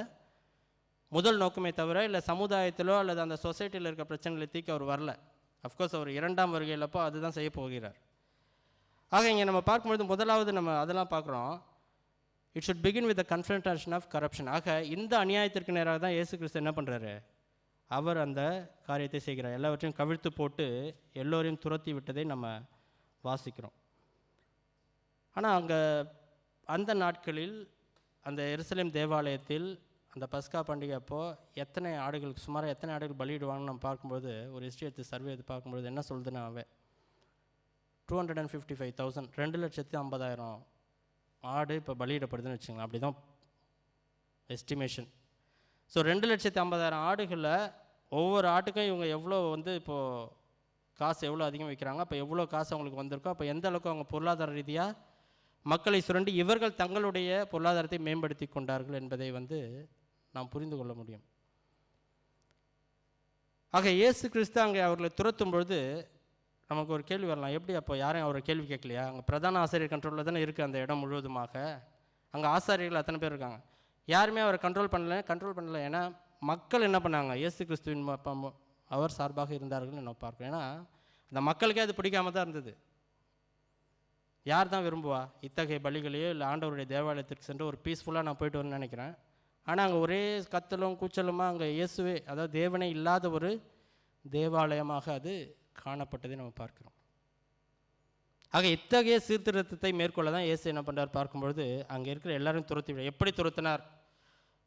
முதல் நோக்கமே தவிர இல்லை சமுதாயத்திலோ அல்லது அந்த சொசைட்டியில் இருக்க பிரச்சனைகளை தீர்க்க அவர் வரல. அஃப்கோர்ஸ் அவர் 2ஆம் வருகையிலப்போ அதுதான் செய்ய போகிறார். ஆக இங்கே நம்ம பார்க்கும்பொழுது முதலாவது நம்ம அதெல்லாம் பார்க்குறோம், it should begin with the confrontation of corruption. ஆக இந்த அநியாயத்திற்கு நேராக தான் இயேசு கிறிஸ்து என்ன பண்ணுறாரு, அவர் அந்த காரியத்தை செய்கிறார். எல்லாவற்றையும் கவிழ்த்து போட்டு எல்லோரையும் துரத்தி விட்டதை நம்ம வாசிக்கிறோம். ஆனால் அங்கே அந்த நாட்களில் அந்த எருசலேம் தேவாலயத்தில் அந்த பஸ்கா பண்டிகை அப்போது எத்தனை ஆடுகளுக்கு சுமார் எத்தனை ஆடுகள் பலியிடுவாங்கன்னு நம்ம பார்க்கும்போது ஒரு ஹிஸ்ட்ரி எடுத்து சர்வே எடுத்து பார்க்கும்போது என்ன சொல்லுதுன்னா 255,000 2,50,000 ஆடு இப்போ பலியிடப்படுதுன்னு வச்சுங்களேன். அப்படி தான் எஸ்டிமேஷன். ஸோ 2,50,000 ஆடுகளில் ஒவ்வொரு ஆட்டுக்கும் இவங்க எவ்வளோ இப்போது காசு எவ்வளோ அதிகம் வைக்கிறாங்க, அப்போ எவ்வளோ காசு அவங்களுக்கு வந்திருக்கோ, அப்போ எந்த அளவுக்கு அவங்க பொருளாதார ரீதியாக மக்களை சுரண்டி இவர்கள் தங்களுடைய பொருளாதாரத்தை மேம்படுத்தி கொண்டார்கள் என்பதை நாம் புரிந்து கொள்ள முடியும். ஆக இயேசு கிறிஸ்து அங்கே அவர்களை துரத்தும் பொழுது நமக்கு ஒரு கேள்வி வரலாம், எப்படி அப்போ யாரையும் அவரை கேள்வி கேட்கலையா? அங்கே பிரதான ஆசாரியர் கண்ட்ரோலில் தானே இருக்குது அந்த இடம் முழுவதுமாக. அங்கே ஆசாரியர்கள் அத்தனை பேர் இருக்காங்க, யாருமே அவரை கண்ட்ரோல் பண்ணல. ஏன்னா மக்கள் என்ன பண்ணாங்க, இயேசு கிறிஸ்துவின் அவர் சார்பாக இருந்தார்கள்னு நம்ம பார்க்கணும். ஏன்னா அந்த மக்களுக்கே அது பிடிக்காம தான் இருந்தது. யார் தான் விரும்புவா இத்தகைய பலிகளையோ இல்லை ஆண்டவருடைய தேவாலயத்திற்கு சென்று ஒரு பீஸ்ஃபுல்லாக நான் போயிட்டு வரேன்னு நினைக்கிறேன். ஆனால் அங்கே ஒரே கத்தலும் கூச்சலுமா அங்கே இயேசுவே, அதாவது தேவனே இல்லாத ஒரு தேவாலயமாக அது காணப்பட்டதை நம்ம பார்க்கிறோம். ஆக இத்தகைய சீர்திருத்தத்தை மேற்கொள்ள தான் இயேசு என்ன பண்ணுறார் பார்க்கும்பொழுது அங்கே இருக்கிற எல்லாரும் துரத்தி எப்படி துரத்தினார்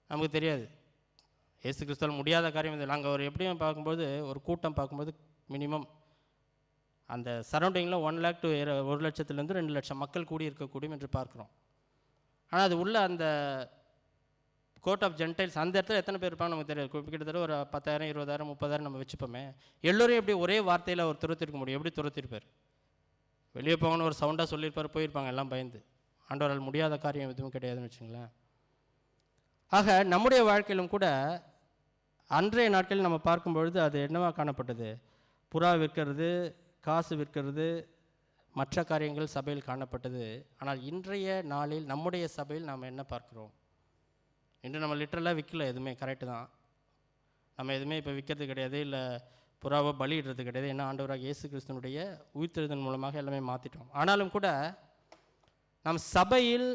நமக்கு தெரியாது. இயேசு கிறிஸ்துவால் முடியாத காரியம் இதில். அங்கே ஒரு எப்படியும் பார்க்கும்போது ஒரு கூட்டம் பார்க்கும்போது மினிமம் அந்த சரௌண்டிங்கில் 1 lakh to 1 லட்சத்துலேருந்து 2 லட்சம் மக்கள் கூடி இருக்கக்கூடும் என்று பார்க்குறோம். ஆனால் அது உள்ள அந்த கோர்ட் ஆஃப் ஜென்டைல்ஸ் அந்த இடத்துல எத்தனை பேர் இருப்பாங்க நமக்கு தெரியாது. கிட்டத்தட்ட ஒரு 10,000 20,000 30,000 நம்ம வச்சுப்போமே. எல்லோரையும் எப்படி ஒரே வார்த்தையில் அவர் துரத்திருக்க முடியும்? எப்படி துரத்திருப்பார்? வெளியே போகணும்னு ஒரு சவுண்டாக சொல்லியிருப்பார், போயிருப்பாங்க எல்லாம் பயந்து. ஆண்டவரால் முடியாத காரியம் எதுவும் கிடையாதுன்னு வச்சுங்களேன். ஆக நம்முடைய வாழ்க்கையிலும் கூட அன்றைய நாட்களில் நம்ம பார்க்கும்பொழுது அது என்னவாக காணப்பட்டது, புறா விற்கிறது, காசு விற்கிறது, மற்ற காரியங்கள் சபையில் காணப்பட்டது. ஆனால் இன்றைய நாளில் நம்முடைய சபையில் நாம் என்ன பார்க்கிறோம்? இன்று நம்ம லிட்டரலாக விற்கல, எதுவுமே கரெக்டு தான். நம்ம எதுவுமே இப்போ விற்கிறது கிடையாது, இல்லை புறாவை பலியிடுறது கிடையாது. ஏன்னா ஆண்டவராக இயேசு கிறிஸ்துனுடைய உயிர்த்தெழுதல் மூலமாக எல்லாமே மாற்றிட்டோம். ஆனாலும் கூட நம் சபையில்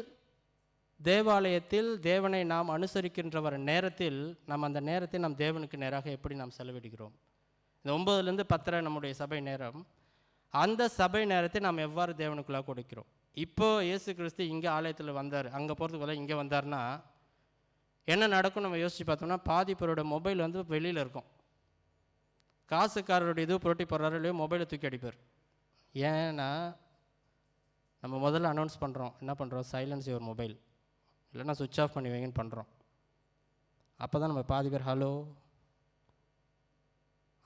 தேவாலயத்தில் தேவனை நாம் அனுசரிக்கின்ற நேரத்தில் நாம் அந்த நேரத்தை நாம் தேவனுக்கு நேராக எப்படி நாம் செலவிடுகிறோம்? இந்த 9லேருந்து 10 நம்முடைய சபை நேரம். அந்த சபை நேரத்தை நாம் எவ்வாறு தேவனுக்குள்ளாக கொடுக்கிறோம்? இப்போது இயேசு கிறிஸ்து இங்கே ஆலயத்தில் வந்தார், அங்கே போகிறதுக்கு பதிலாக இங்கே வந்தார்னா என்ன நடக்கும் நம்ம யோசித்து பார்த்தோம்னா, பாதி பேரோட மொபைல் வந்து வெளியில் இருக்கும். காசுக்காரருடைய இது புரட்டி போடுறாரு இல்லையோ, மொபைலை தூக்கி அடிப்பார். ஏன்னா நம்ம முதல்ல அனௌன்ஸ் பண்ணுறோம், என்ன பண்ணுறோம், சைலன்ஸ் யுவர் மொபைல், இல்லைன்னா சுவிட்ச் ஆஃப் பண்ணி வைங்கன்னு பண்ணுறோம். அப்போ தான் நம்ம பாதி பேர் ஹலோ,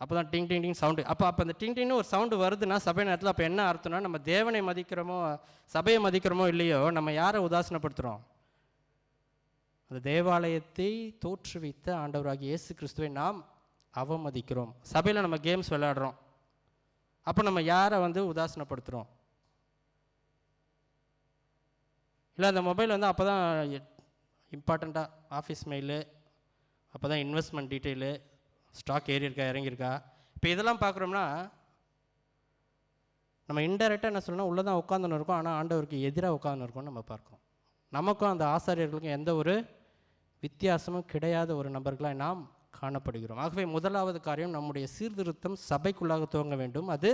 அப்போ தான் டிங் டிங் டிங் சவுண்டு. அப்போ அந்த டிங் டிங்னு ஒரு சவுண்டு வருதுன்னா சபை நேரத்தில் அப்போ என்ன அர்த்தம்னா, நம்ம தேவனை மதிக்கிறோமோ சபையை மதிக்கிறோமோ இல்லையோ, நம்ம யாரை உதாசனப்படுத்துகிறோம்? அந்த தேவாலயத்தை தோற்றுவித்த ஆண்டவராகிய இயேசு கிறிஸ்துவை நாம் அவமதிக்கிறோம். சபையில் நம்ம கேம்ஸ் விளையாடுறோம், அப்போ நம்ம யாரை வந்து உதாசனப்படுத்துகிறோம்? இல்லை அந்த மொபைல் வந்து அப்போ தான் இம்பார்ட்டண்ட்டாக ஆஃபீஸ் மெயிலு, அப்போ தான் இன்வெஸ்ட்மெண்ட் டீட்டெயிலு, ஸ்டாக் ஏறியிருக்கா இறங்கியிருக்கா. இப்போ இதெல்லாம் பார்க்குறோம்னா நம்ம இன்டெரக்டாக என்ன சொல்லணும்னா உள்ளே தான் உட்காந்துன்னு இருக்கோம், ஆனால் ஆண்டவருக்கு எதிராக உட்காந்துன்னு இருக்கோம்னு நம்ம பார்க்குறோம். நமக்கும் அந்த ஆசாரியர்களுக்கும் எந்த ஒரு வித்தியாசமும் கிடையாத ஒரு நபர்களாக நாம் காணப்படுகிறோம். ஆகவே முதலாவது காரியம், நம்முடைய சீர்திருத்தம் சபைக்குள்ளாக துவங்க வேண்டும், அது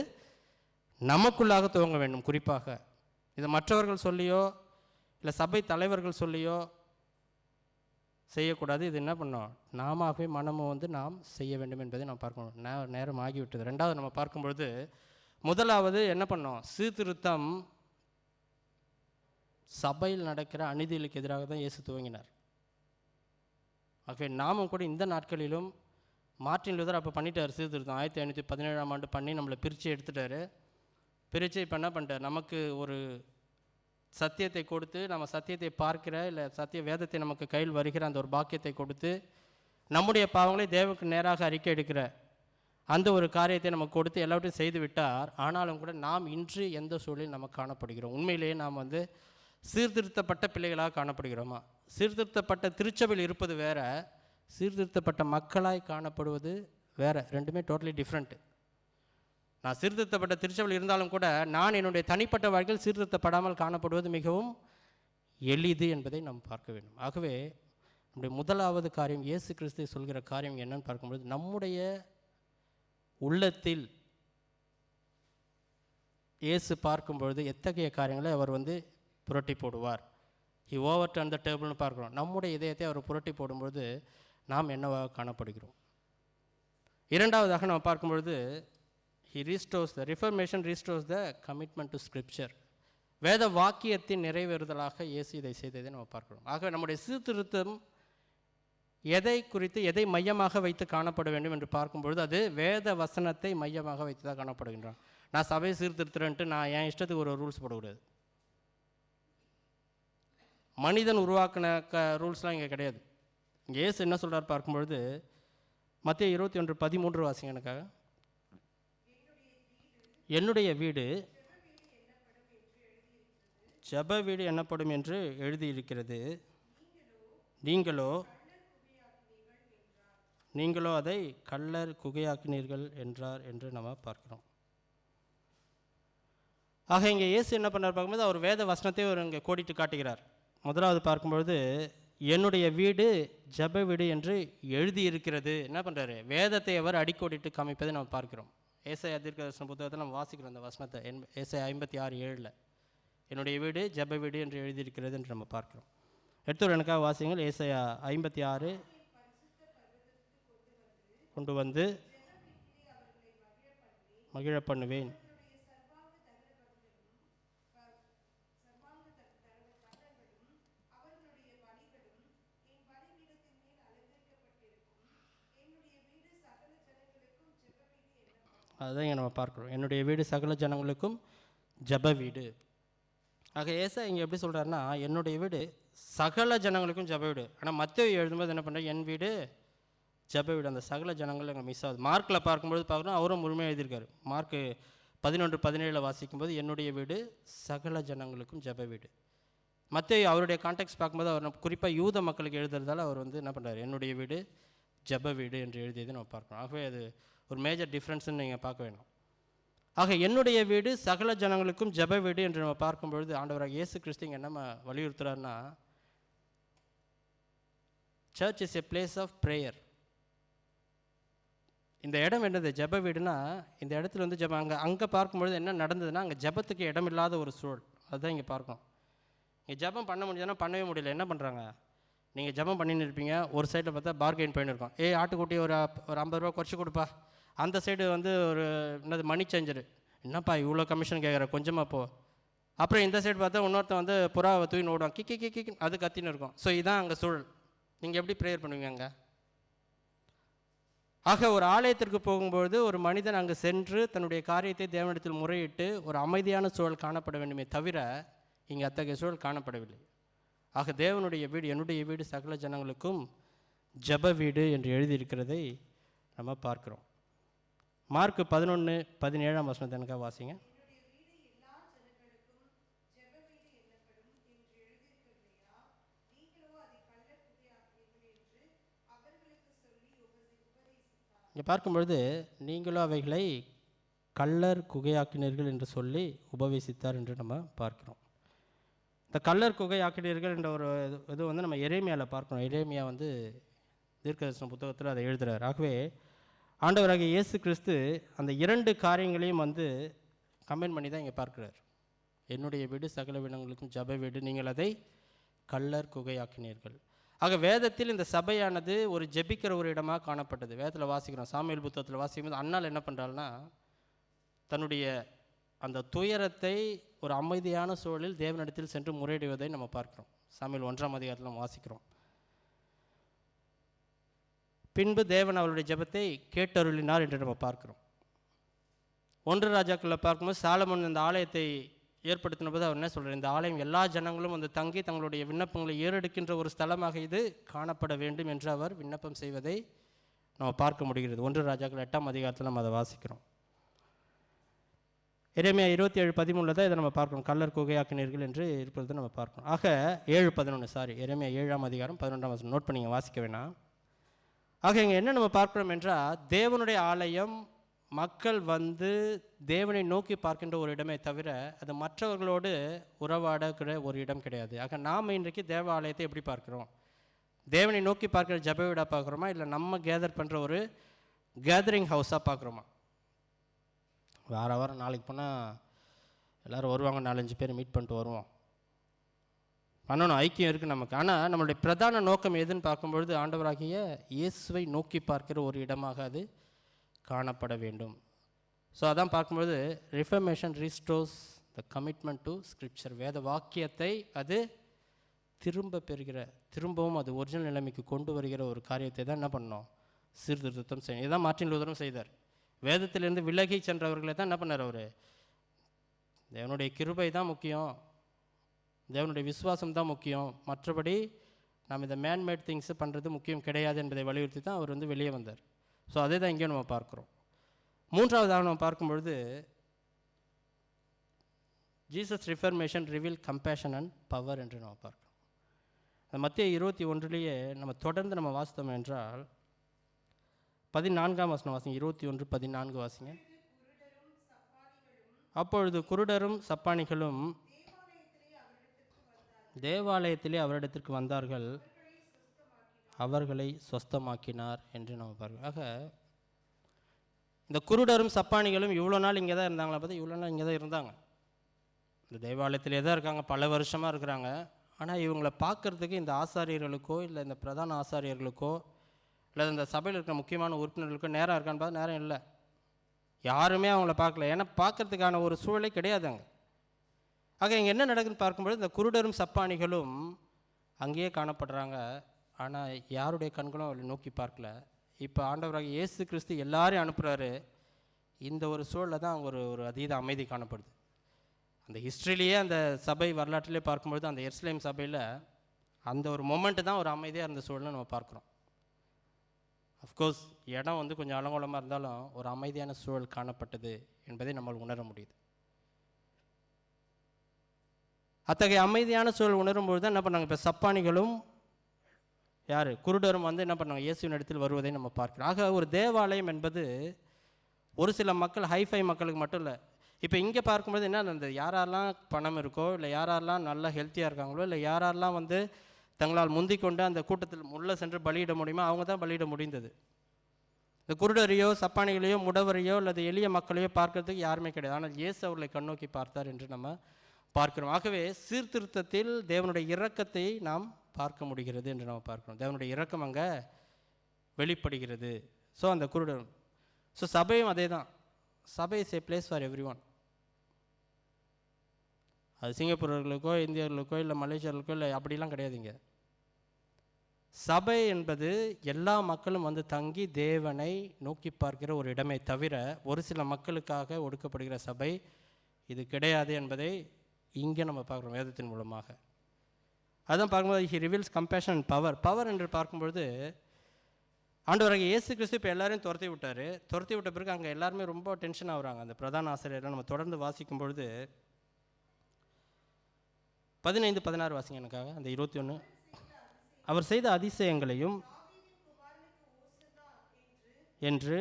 நமக்குள்ளாக துவங்க வேண்டும். குறிப்பாக இதை மற்றவர்கள் சொல்லியோ இல்லை சபை தலைவர்கள் சொல்லியோ செய்யக்கூடாது. இது என்ன பண்ணோம், நாமவே மனமும் வந்து நாம் செய்ய வேண்டும் என்பதை நாம் பார்க்கணும். நேரம் ஆகிவிட்டது. ரெண்டாவது நம்ம பார்க்கும்பொழுது, முதலாவது என்ன பண்ணோம், சீர்திருத்தம் சபையில் நடக்கிற அநீதிகளுக்கு எதிராக தான் இயேசு துவங்கினார். ஆகவே நாமும் கூட இந்த நாட்களிலும் மார்ட்டின் லூதர் அப்போ பண்ணிட்டார் சீர்திருத்தம். 1517ஆம் ஆண்டு பண்ணி நம்மளை பிரித்து எடுத்துட்டார். பிரித்து இப்போ என்ன பண்ணிட்டார், நமக்கு ஒரு சத்தியத்தை கொடுத்து, நம்ம சத்தியத்தை பார்க்கிற இல்லை சத்திய வேதத்தை நமக்கு கையில் வருகிற அந்த ஒரு பாக்கியத்தை கொடுத்து, நம்முடைய பாவங்களை தேவனுக்கு நேராக அறிக்கை எடுக்கிற அந்த ஒரு காரியத்தை நமக்கு கொடுத்து எல்லாவற்றையும் செய்து விட்டார். ஆனாலும் கூட நாம் இன்று எந்த சூழலில் நம்ம காணப்படுகிறோம்? உண்மையிலேயே நாம் வந்து சீர்திருத்தப்பட்ட பிள்ளைகளாக காணப்படுகிறோமா? சீர்திருத்தப்பட்ட திருச்சபையில் இருப்பது வேற, சீர்திருத்தப்பட்ட மக்களாய் காணப்படுவது வேற. ரெண்டுமே டோட்டலி டிஃப்ரெண்ட்டு. நான் சீர்திருத்தப்பட்ட திருச்சபையில் இருந்தாலும் கூட நான் என்னுடைய தனிப்பட்ட வாழ்க்கையில் சீர்திருத்தப்படாமல் காணப்படுவது மிகவும் எளிது என்பதை நாம் பார்க்க வேண்டும். ஆகவே நம்முடைய முதலாவது காரியம், இயேசு கிறிஸ்து சொல்கிற காரியம் என்னன்னு பார்க்கும்பொழுது, நம்முடைய உள்ளத்தில் இயேசு பார்க்கும்பொழுது எத்தகைய காரியங்களை அவர் வந்து புரட்டி போடுவார். ஹி ஓவர் டர்ன் த டேபிள்னு பார்க்குறோம். நம்முடைய இதயத்தை அவர் புரட்டி போடும்பொழுது நாம் என்னவாக காணப்படுகிறோம்? இரண்டாவதாக நம்ம பார்க்கும்பொழுது, he restores the reformation restores the commitment to scripture. வேத வாக்கியத்தின் நிறைவேறுதலாக இயேசு இதை செய்ததை நம்ம பார்க்கிறோம். ஆக நம்முடைய சீர்திருத்தம் எதை குறித்து, எதை மையமாக வைத்து காணப்பட வேண்டும் என்று பார்க்கும்பொழுது, அது வேத வசனத்தை மையமாக வைத்து தான் காணப்படுகின்றான். நான் சபையை சீர்திருத்துறேன்ட்டு நான் என் இஷ்டத்துக்கு ஒரு ரூல்ஸ் போடக்கூடாது. மனிதன் உருவாக்கின ரூல்ஸ்லாம் இங்கே கிடையாது. இங்கே இயேசு என்ன சொல்கிறார் பார்க்கும்பொழுது, மத்தேயு 21:13 வாசிங்க எனக்காக. என்னுடைய வீடு ஜெப வீடு என்னப்படும் என்று எழுதியிருக்கிறது, நீங்களோ அதை கள்ளர் குகையாக்கினீர்கள் என்றார் என்று நம்ம பார்க்கிறோம். ஆக இங்கே இயேசு என்ன பண்ணார் பார்க்கும்போது, அவர் வேத வசனத்தை அவர் இங்கே கோடிட்டு காட்டுகிறார். முதலாவது பார்க்கும்பொழுது, என்னுடைய வீடு ஜெப வீடு என்று எழுதியிருக்கிறது. என்ன பண்ணுறாரு, வேதத்தை அவர் அடிக்கோடிட்டு காமிப்பதை நம்ம பார்க்கிறோம். ஏசாயா தீர்க்கதரிசன புத்தகத்தில் நம்ம வாசிக்கிறோம் அந்த வசனத்தை. ஏசாயா 56:7 என்னுடைய வீடு ஜெப வீடு என்று எழுதியிருக்கிறது என்று நம்ம பார்க்கிறோம். எடுத்து எனக்காக வாசிங்கள். ஏசாயா 56 கொண்டு வந்து மகிழ பண்ணுவேன். அதுதான் இங்கே நம்ம பார்க்குறோம். என்னுடைய வீடு சகல ஜனங்களுக்கும் ஜெப வீடு. ஆக ஏசா இங்கே எப்படி சொல்கிறாருன்னா, என்னுடைய வீடு சகல ஜனங்களுக்கும் ஜெப வீடு. ஆனால் மத்தேயு எழுதும்போது என்ன பண்ணுறாரு, என் வீடு ஜெப வீடு. அந்த சகல ஜனங்கள் எங்கள் மிஸ் ஆகுது. மார்க்கில் பார்க்கும்போது பார்க்குறோம், அவரும் முழுமையாக எழுதியிருக்காரு. மார்க்கு 11:17 வாசிக்கும்போது என்னுடைய வீடு சகல ஜனங்களுக்கும் ஜெப வீடு. மத்தேயு அவருடைய கான்டெக்ட் பார்க்கும்போது அவர் குறிப்பாக யூத மக்களுக்கு எழுதுறதால அவர் வந்து என்ன பண்ணுறாரு, என்னுடைய வீடு ஜெப வீடு என்று எழுதியது நம்ம பார்க்கணும். ஆகவே அது ஒரு மேஜர் டிஃப்ரென்ஸ்ன்னு நீங்கள் பார்க்க வேணும். ஆக என்னுடைய வீடு சகல ஜனங்களுக்கும் ஜெப வீடு என்று நம்ம பார்க்கும்பொழுது, ஆண்டவராக இயேசு கிறிஸ்து இங்கே என்ன வலியுறுத்துறாருன்னா, church is a place of prayer. இந்த இடம் என்னது? ஜெப வீடுனா இந்த இடத்துல வந்து ஜெபம். அங்கே பார்க்கும்பொழுது என்ன நடந்ததுன்னா, அங்கே ஜெபத்துக்கு இடம் இல்லாத ஒரு சூழல். அதுதான் இங்கே பார்க்கணும். இங்கே ஜெபம் பண்ண முடிஞ்சதுன்னா பண்ணவே முடியல. என்ன பண்ணுறாங்க? நீங்கள் ஜெபம் பண்ணின்னு இருப்பீங்க, ஒரு சைடில் பார்த்தா பார்கெயின் பண்ணிட்டு இருக்கோம். ஆட்டுக்குட்டி ஒரு 50 ரூபா குறைச்சி கொடுப்பா. அந்த சைடு வந்து ஒரு என்னது மணி சேஞ்சரு, என்னப்பா இவ்வளோ கமிஷன் கேட்குற, கொஞ்சமாக போ. அப்புறம் இந்த சைடு பார்த்தா இன்னொருத்தன் வந்து புறாவை தூக்கி ஓடுவான், கிக்கி கிக்கி அது கத்தின்னு இருக்கும். ஸோ இதான் அங்கே சூழல். நீங்கள் எப்படி ப்ரேயர் பண்ணுவீங்க அங்கே? ஆக ஒரு ஆலயத்திற்கு போகும்பொழுது ஒரு மனிதன் அங்கு சென்று தன்னுடைய காரியத்தை தேவனிடத்தில் முறையிட்டு ஒரு அமைதியான சூழல் காணப்பட வேண்டுமே தவிர இங்கே அத்தகைய சூழல் காணப்படவில்லை. ஆக தேவனுடைய வீடு, என்னுடைய வீடு சகல ஜனங்களுக்கும் ஜெப வீடு என்று எழுதியிருக்கிறதை நம்ம பார்க்குறோம். மார்க் 11:17 வசனத்தை எனக்காக வாசிங்க. இங்கே பார்க்கும்பொழுது நீங்களும் அவைகளை கள்ளர் குகையாக்கினீர்கள் என்று சொல்லி உபவேசித்தார் என்று நம்ம பார்க்கிறோம். இந்த கள்ளர் குகையாக்கினீர்கள் என்ற ஒரு இது வந்து நம்ம எரேமியாவில் பார்க்கணும். எரேமியா வந்து தீர்க்கதரிசன புத்தகத்தில் அதை எழுதுகிறார். ஆகவே ஆண்டவராகிய இயேசு கிறிஸ்து அந்த 2 காரியங்களையும் வந்து கமெண்ட் பண்ணி தான் இங்கே பார்க்கிறார். என்னுடைய வீடு சகல வீடுகளுக்கும் ஜெப வீடு, நீங்கள் அதை கள்ளர் குகையாக்கினீர்கள். ஆக வேதத்தில் இந்த சபையானது ஒரு ஜெபிக்கிற ஒரு இடமாக காணப்பட்டது. வேதத்தில் வாசிக்கிறோம், சாமுவேல் புத்தகத்தில் வாசிக்கும்போது அன்னாள் என்ன பண்ணுறாள்னா, தன்னுடைய அந்த துயரத்தை ஒரு அமைதியான சூழலில் தேவனிடத்தில் சென்று முறையிடுவதை நம்ம பார்க்கிறோம். சாமுவேல் 1ஆம் அதிகாரத்தில் நம்ம வாசிக்கிறோம். பின்பு தேவன் அவருடைய ஜெபத்தை கேட்டருளினார் என்று நம்ம பார்க்கிறோம். 1 ராஜாக்களில் பார்க்கும்போது சாலமோன் இந்த ஆலயத்தை ஏற்படுத்தின போது அவர் என்ன சொல்கிறார்? இந்த ஆலயம் எல்லா ஜனங்களும் வந்து தங்கி தங்களுடைய விண்ணப்பங்களை ஏறெடுக்கின்ற ஒரு ஸ்தலமாக இது காணப்பட வேண்டும் என்று அவர் விண்ணப்பம் செய்வதை நம்ம பார்க்க முடிகிறது. 1 ராஜாக்கள் 8ஆம் அதிகாரத்தில் நம்ம அதை வாசிக்கிறோம். எரேமியா 27:13 தான் இதை நம்ம பார்க்கணும். கள்ளர் குகையாக்கினீர்கள் என்று இருப்பதை நம்ம பார்க்கணும். ஆக 7:11 எரேமியா 7ஆம் அதிகாரம் 11ஆம் வசனம் நோட் பண்ணிங்க, வாசிக்க வேணாம். ஆக இங்கே என்ன நம்ம பார்க்குறோம் என்றால், தேவனுடைய ஆலயம் மக்கள் வந்து தேவனை நோக்கி பார்க்கின்ற ஒரு இடமே தவிர அது மற்றவர்களோடு உறவாடுகிற ஒரு இடம் கிடையாது. ஆக நாம் இன்றைக்கு தேவ ஆலயத்தை எப்படி பார்க்குறோம்? தேவனை நோக்கி பார்க்குற ஜெப வீடாக பார்க்குறோமா, இல்லை நம்ம கேதர் பண்ணுற ஒரு கேதரிங் ஹவுஸாக பார்க்குறோமா? வாரம் நாளைக்கு போனால் எல்லோரும் வருவாங்க, 4-5 பேர் மீட் பண்ணிட்டு வருவோம், பண்ணணும், ஐக்கியம் இருக்குது நமக்கு. ஆனால் நம்மளுடைய பிரதான நோக்கம் எதுன்னு பார்க்கும்பொழுது ஆண்டவராகிய இயேசுவை நோக்கி பார்க்கிற ஒரு இடமாக அது காணப்பட வேண்டும். ஸோ அதான் பார்க்கும்பொழுது reformation restores the commitment to scripture. வேத வாக்கியத்தை அது திரும்பவும் அது ஒரிஜினல் நிலைமைக்கு கொண்டு வருகிற ஒரு காரியத்தை தான் என்ன பண்ணணும்? சீர்திருத்தம் செய்யணும். இதுதான் மார்ட்டின் லூதரும் செய்தார். வேதத்திலிருந்து விலகி சென்றவர்களை தான் என்ன பண்ணார்? அவர் தேவனுடைய கிருபை தான் முக்கியம், தேவனுடைய விசுவாசம் தான் முக்கியம், மற்றபடி நாம் இந்த மேன்மேட் திங்ஸு பண்ணுறது முக்கியம் கிடையாது என்பதை வலியுறுத்தி தான் அவர் வந்து வெளியே வந்தார். ஸோ அதே தான் இங்கேயும் நம்ம பார்க்குறோம். 3ஆவதாக நம்ம பார்க்கும்பொழுது Jesus reformation reveal compassion and power என்று நம்ம பார்க்குறோம். அந்த மத்திய 21 நம்ம தொடர்ந்து நம்ம வாசித்தோம் என்றால் 14ஆம் வசனம் வாசிங்க. 21:14 வாசிங்க. அப்பொழுது குருடரும் சப்பானிகளும் தேவாலயத்திலே அவரிடத்திற்கு வந்தார்கள், அவர்களை சொஸ்தமாக்கினார் என்று நம்ம பார்க்கிறோம். ஆக இந்த குருடரும் சப்பானிகளும் இவ்வளோ நாள் இங்கே தான் இருந்தாங்களா? பார்த்தா இவ்வளோ நாள் இங்கே தான் இருந்தாங்க, இந்த தேவாலயத்திலே தான் இருக்காங்க, பல வருஷமாக இருக்கிறாங்க. ஆனால் இவங்களை பார்க்குறதுக்கு இந்த ஆசாரியர்களுக்கோ இல்லை இந்த பிரதான ஆசாரியர்களுக்கோ இல்லை இந்த சபையில் இருக்கிற முக்கியமான உறுப்பினர்களுக்கோ நேரம் இருக்கான்னு பார்த்தா நேரம் இல்லை. யாருமே அவங்கள பார்க்கல, ஏன்னா பார்க்கறதுக்கான ஒரு சூழலே கிடையாது அங்கே. ஆக இங்கே என்ன நடக்குதுன்னு பார்க்கும்போது இந்த குருடரும் சப்பானிகளும் அங்கேயே காணப்படுறாங்க, ஆனால் யாருடைய கண்களும் அவளை நோக்கி பார்க்கல. இப்போ ஆண்டவராக இயேசு கிறிஸ்து எல்லாரையும் அனுப்புகிறாரு. இந்த ஒரு சூழலில் தான் அங்கே ஒரு அதீத அமைதி காணப்படுது. அந்த ஹிஸ்ட்ரியிலேயே அந்த சபை வரலாற்றிலே பார்க்கும்பொழுது அந்த எருசலேம் சபையில் அந்த ஒரு மொமெண்ட்டு தான் ஒரு அமைதியாக இருந்த சூழலை நம்ம பார்க்குறோம். அஃப்கோர்ஸ் இடம் வந்து கொஞ்சம் அலங்கோலமாக இருந்தாலும் ஒரு அமைதியான சூழல் காணப்பட்டது என்பதை நம்மால் உணர முடியுது. அத்தகைய அமைதியான சூழல் உணரும்பொழுது தான் என்ன பண்ணாங்க? இப்போ சப்பானிகளும் யார் குருடரும் வந்து என்ன பண்ணாங்க? இயேசுவின் இடத்தில் வருவதை நம்ம பார்க்கிறோம். ஆக ஒரு தேவாலயம் என்பது ஒரு சில மக்கள், ஹைஃபை மக்களுக்கு மட்டும் இல்லை. இப்போ இங்கே பார்க்கும்போது என்ன, அந்த யாரெல்லாம் பணம் இருக்கோ இல்லை யாரெல்லாம் நல்லா ஹெல்த்தியாக இருக்காங்களோ இல்லை யாரெல்லாம் வந்து தங்களால் முந்திக் கொண்டு அந்த கூட்டத்தில் உள்ளே சென்று பலியிட முடியுமோ அவங்க தான் பலியிட முடிந்தது. இந்த குருடரையோ சப்பானிகளையோ முடவரையோ அல்லது எளிய மக்களையோ பார்க்கறதுக்கு யாருமே கிடையாது. ஆனால் இயேசு அவர்களை கண்ணோக்கி பார்த்தார் என்று நம்ம பார்க்கிறோம். ஆகவே சீர்திருத்தத்தில் தேவனுடைய இரக்கத்தை நாம் பார்க்க முடிகிறது என்று நம்ம பார்க்கிறோம். தேவனுடைய இரக்கம் அங்கே வெளிப்படுகிறது. ஸோ அந்த குருடன், ஸோ சபையும் அதே தான். சபை is a place for every one. அது சிங்கப்பூரர்களுக்கோ இந்தியர்களுக்கோ இல்லை மலேசியர்களுக்கோ இல்லை அப்படிலாம் கிடையாதுங்க. சபை என்பது எல்லா மக்களும் வந்து தங்கி தேவனை நோக்கி பார்க்கிற ஒரு இடமே தவிர ஒரு சில மக்களுக்காக ஒடுக்கப்படுகிற சபை இது கிடையாது என்பதை இங்கே நம்ம பார்க்குறோம் வேதத்தின் மூலமாக. அதுதான் பார்க்கும்போது he reveals compassion and power என்று பார்க்கும்பொழுது ஆண்டவராகிய இயேசு கிறிஸ்து இப்போ எல்லாரையும் துரத்தி விட்டார். துரத்தி விட்ட பிறகு அங்கே எல்லாருமே ரொம்ப டென்ஷன் ஆகுறாங்க. அந்த பிரதான ஆசிரியர்கள் நம்ம தொடர்ந்து வாசிக்கும் பொழுது 15-16 வாசிங்க எனக்காக. அந்த 21 அவர் செய்த அதிசயங்களையும் என்று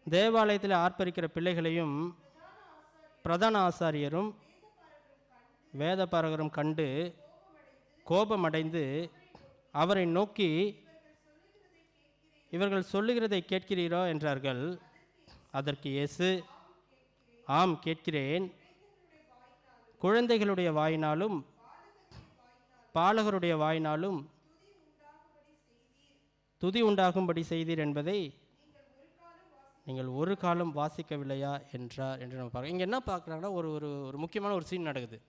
தேவாலயத்தில் ஆர்ப்பரிக்கிற பிள்ளைகளையும் பிரதான ஆசாரியரும் வேதபாரகரும் கண்டு கோபமடைந்து அவரை நோக்கி, இவர்கள் சொல்லுகிறதை கேட்கிறீரோ என்றார்கள். அதற்கு இயேசு, ஆம் கேட்கிறேன். குழந்தைகளுடைய வாயினாலும் பாலகருடைய வாயினாலும் துதி உண்டாகும்படி செய்தீர் என்பதை நீங்கள் ஒரு காலம் வாசிக்கவில்லையா என்றார் என்று நம்ம பார்க்கலாம். இங்கே என்ன பார்க்குறாங்கன்னா ஒரு முக்கியமான ஒரு சீன் நடக்குது.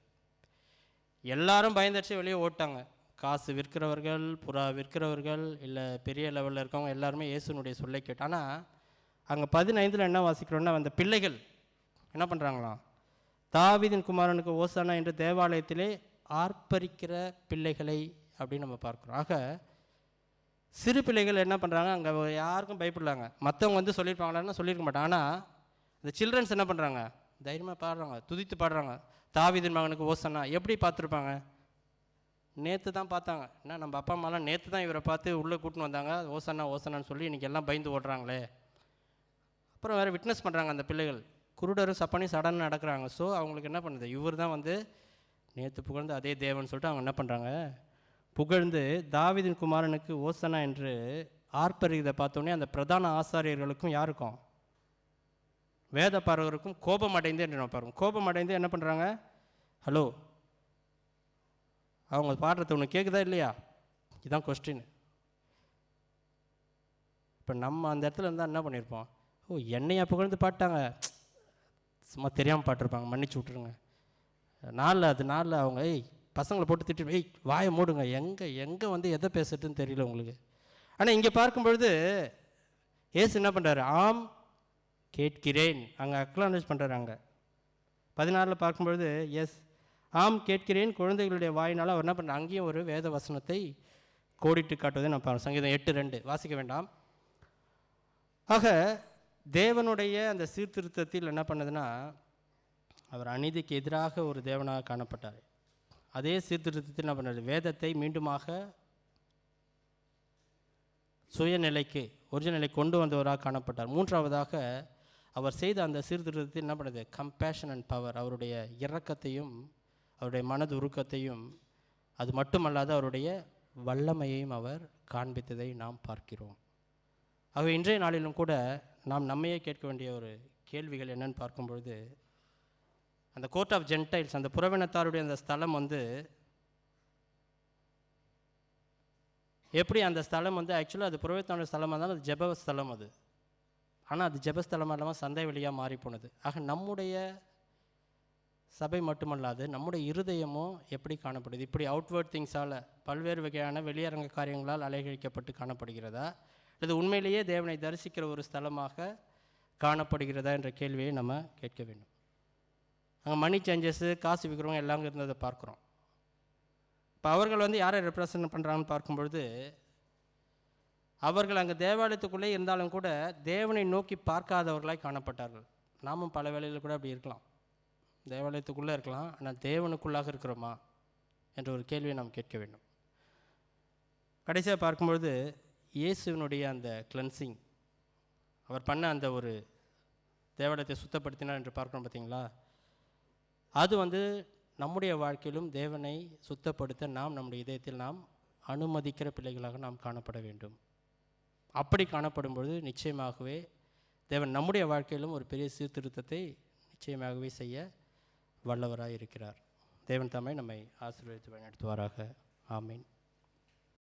எல்லாரும் பயந்தடிச்சு வெளியே ஓட்டாங்க. காசு விற்கிறவர்கள், புறா விற்கிறவர்கள், இல்லை பெரிய லெவலில் இருக்கவங்க எல்லாருமே இயேசுனுடைய சொல்லை கேட்டு. ஆனால் அங்கே 15 என்ன வாசிக்கிறோன்னா, அந்த பிள்ளைகள் என்ன பண்ணுறாங்களாம், தாவீதின் குமாரனுக்கு ஓசானா என்று தேவாலயத்திலே ஆர்ப்பரிக்கிற பிள்ளைகளை அப்படின்னு நம்ம பார்க்குறோம். ஆக சிறு பிள்ளைகள் என்ன பண்ணுறாங்க, அங்கே யாருக்கும் பயப்படலாங்க. மற்றவங்க வந்து சொல்லியிருப்பாங்களான்னா சொல்லியிருக்க மாட்டாங்க. ஆனால் இந்த சில்ட்ரன்ஸ் என்ன பண்ணுறாங்க, தைரியமாக பாடுறாங்க, துதித்து பாடுறாங்க. தாவீதின் மகனுக்கு ஓசானா எப்படி பார்த்துருப்பாங்க, நேற்று தான் பார்த்தாங்க. என்ன நம்ம அப்பா அம்மாலாம் நேற்று தான் இவரை பார்த்து உள்ளே கூட்டின்னு வந்தாங்க, ஓசானா ஓசானான்னு சொல்லி இன்றைக்கி எல்லாம் பயந்து ஓடுறாங்களே. அப்புறம் வேறு விட்னஸ் பண்ணுறாங்க அந்த பிள்ளைகள். குருடரும் சப்பானி சடன்னு நடக்கிறாங்க. ஸோ அவங்களுக்கு என்ன பண்ணுது, இவர் தான் வந்து நேற்று புகழ்ந்து அதே தேவன் சொல்லிட்டு அவங்க என்ன பண்ணுறாங்க, புகழ்ந்து தாவீதின் குமாரனுக்கு ஓசனா என்று ஆர்ப்பரிக்கிறதை பார்த்தோன்னே அந்த பிரதான ஆசாரியர்களுக்கும் யாருக்கும், வேத பாரகருக்கும் கோபம் அடைந்து என்று நம்ம பாருங்க. கோபம் அடைந்து என்ன பண்ணுறாங்க, ஹலோ அவங்க பாடுறது ஒன்று கேட்குதா இல்லையா, இதுதான் கொஸ்டின். இப்போ நம்ம அந்த இடத்துல இருந்தால் என்ன பண்ணியிருப்போம், ஓ என்னையா புகழ்ந்து பாட்டாங்க, சும்மா தெரியாமல் பாட்டிருப்பாங்க, மன்னிச்சு விட்ருங்க. நாளில் அவங்க பசங்களை போட்டு திட்டு, வாயை மூடுங்க, எங்கே வந்து எதை பேசுறதுன்னு தெரியல உங்களுக்கு. ஆனால் இங்கே பார்க்கும்பொழுது ஏசு என்ன பண்ணுறாரு, ஆம் கேட்கிறேன், அங்கே அக்னாலேஜ் பண்ணுறாரு. அங்கே 16 பார்க்கும்பொழுது எஸ் ஆம் கேட்கிறேன், குழந்தைகளுடைய வாயினால் அவர் என்ன பண்ணுற, அங்கேயும் ஒரு வேத வசனத்தை கோடிட்டு காட்டுவதை நான் பார்க்குறேன். சங்கீதம் 8:2 வாசிக்க வேண்டாம். ஆக தேவனுடைய அந்த சீர்திருத்தத்தில் என்ன பண்ணதுன்னா, அவர் அநீதிக்கு எதிராக ஒரு தேவனாக காணப்பட்டார். அதே சீர்திருத்தத்தில் என்ன பண்ணார், வேதத்தை மீண்டுமாக சுயநிலைக்கு ஒரிஜினலை கொண்டு வந்தவராக காணப்பட்டார். மூன்றாவதாக அவர் செய்த அந்த சீர்திருத்தத்தில் என்ன பண்ணுது, கம்பேஷன் அண்ட் பவர், அவருடைய இரக்கத்தையும் அவருடைய மனது உருக்கத்தையும், அது மட்டுமல்லாது அவருடைய வல்லமையையும் அவர் காண்பித்ததை நாம் பார்க்கிறோம். ஆகவே இன்றைய நாளிலும் கூட நாம் நம்மையே கேட்க வேண்டிய ஒரு கேள்விகள் என்னன்னு பார்க்கும்பொழுது, அந்த கோர்ட் ஆஃப் ஜென்டைல்ஸ், அந்த புறவினத்தாருடைய அந்த ஸ்தலம் வந்து எப்படி, அந்த ஸ்தலம் வந்து ஆக்சுவலாக அது புறவினத்தாருடைய ஸ்தலமாக இருந்தாலும் அது ஜெப ஸ்தலம் அது. ஆனால் அது ஜெபஸ்தலமாக இல்லாமல் சந்தை வெளியாக மாறி போனது. ஆக நம்முடைய சபை மட்டுமல்லாது நம்முடைய இருதயமும் எப்படி காணப்படுது, இப்படி அவுட்வேர்ட் திங்ஸால் பல்வேறு வகையான வெளியரங்க காரியங்களால் அலைகழிக்கப்பட்டு காணப்படுகிறதா, அல்லது உண்மையிலேயே தேவனை தரிசிக்கிற ஒரு ஸ்தலமாக காணப்படுகிறதா என்ற கேள்வியை நம்ம கேட்க வேண்டும். அங்கே மணி சேஞ்சஸ்ஸு, காசு விற்கிறவங்க எல்லாம் இருந்ததை பார்க்குறோம். இப்போ அவர்கள் வந்து யாரை ரெப்ரசன்ட் பண்ணுறாங்கன்னு பார்க்கும்பொழுது, அவர்கள் அங்கே தேவாலயத்துக்குள்ளே இருந்தாலும் கூட தேவனை நோக்கி பார்க்காதவர்களாய் காணப்பட்டார்கள். நாமும் பல வேளையில் கூட அப்படி இருக்கலாம், தேவாலயத்துக்குள்ளே இருக்கலாம், ஆனால் தேவனுக்குள்ளாக இருக்கிறோமா என்ற ஒரு கேள்வியை நாம் கேட்க வேண்டும். கடைசியாக பார்க்கும்பொழுது இயேசுவினுடைய அந்த கிளென்சிங், அவர் பண்ண அந்த ஒரு தேவாலயத்தை சுத்தப்படுத்தினார் என்று பார்க்கணும் பார்த்தீங்களா, அது வந்து நம்முடைய வாழ்க்கையிலும் தேவனை சுத்தப்படுத்த நாம் நம்முடைய இதயத்தில் நாம் அனுமதிக்கிற பிள்ளைகளாக நாம் காணப்பட வேண்டும். அப்படி காணப்படும் பொழுது நிச்சயமாகவே தேவன் நம்முடைய வாழ்க்கையிலும் ஒரு பெரிய சீர்திருத்தத்தை நிச்சயமாகவே செய்ய வல்லவராக இருக்கிறார். தேவன் தாமே நம்மை ஆசீர்வதித்து வழிநடத்துவாராக. ஆமீன்.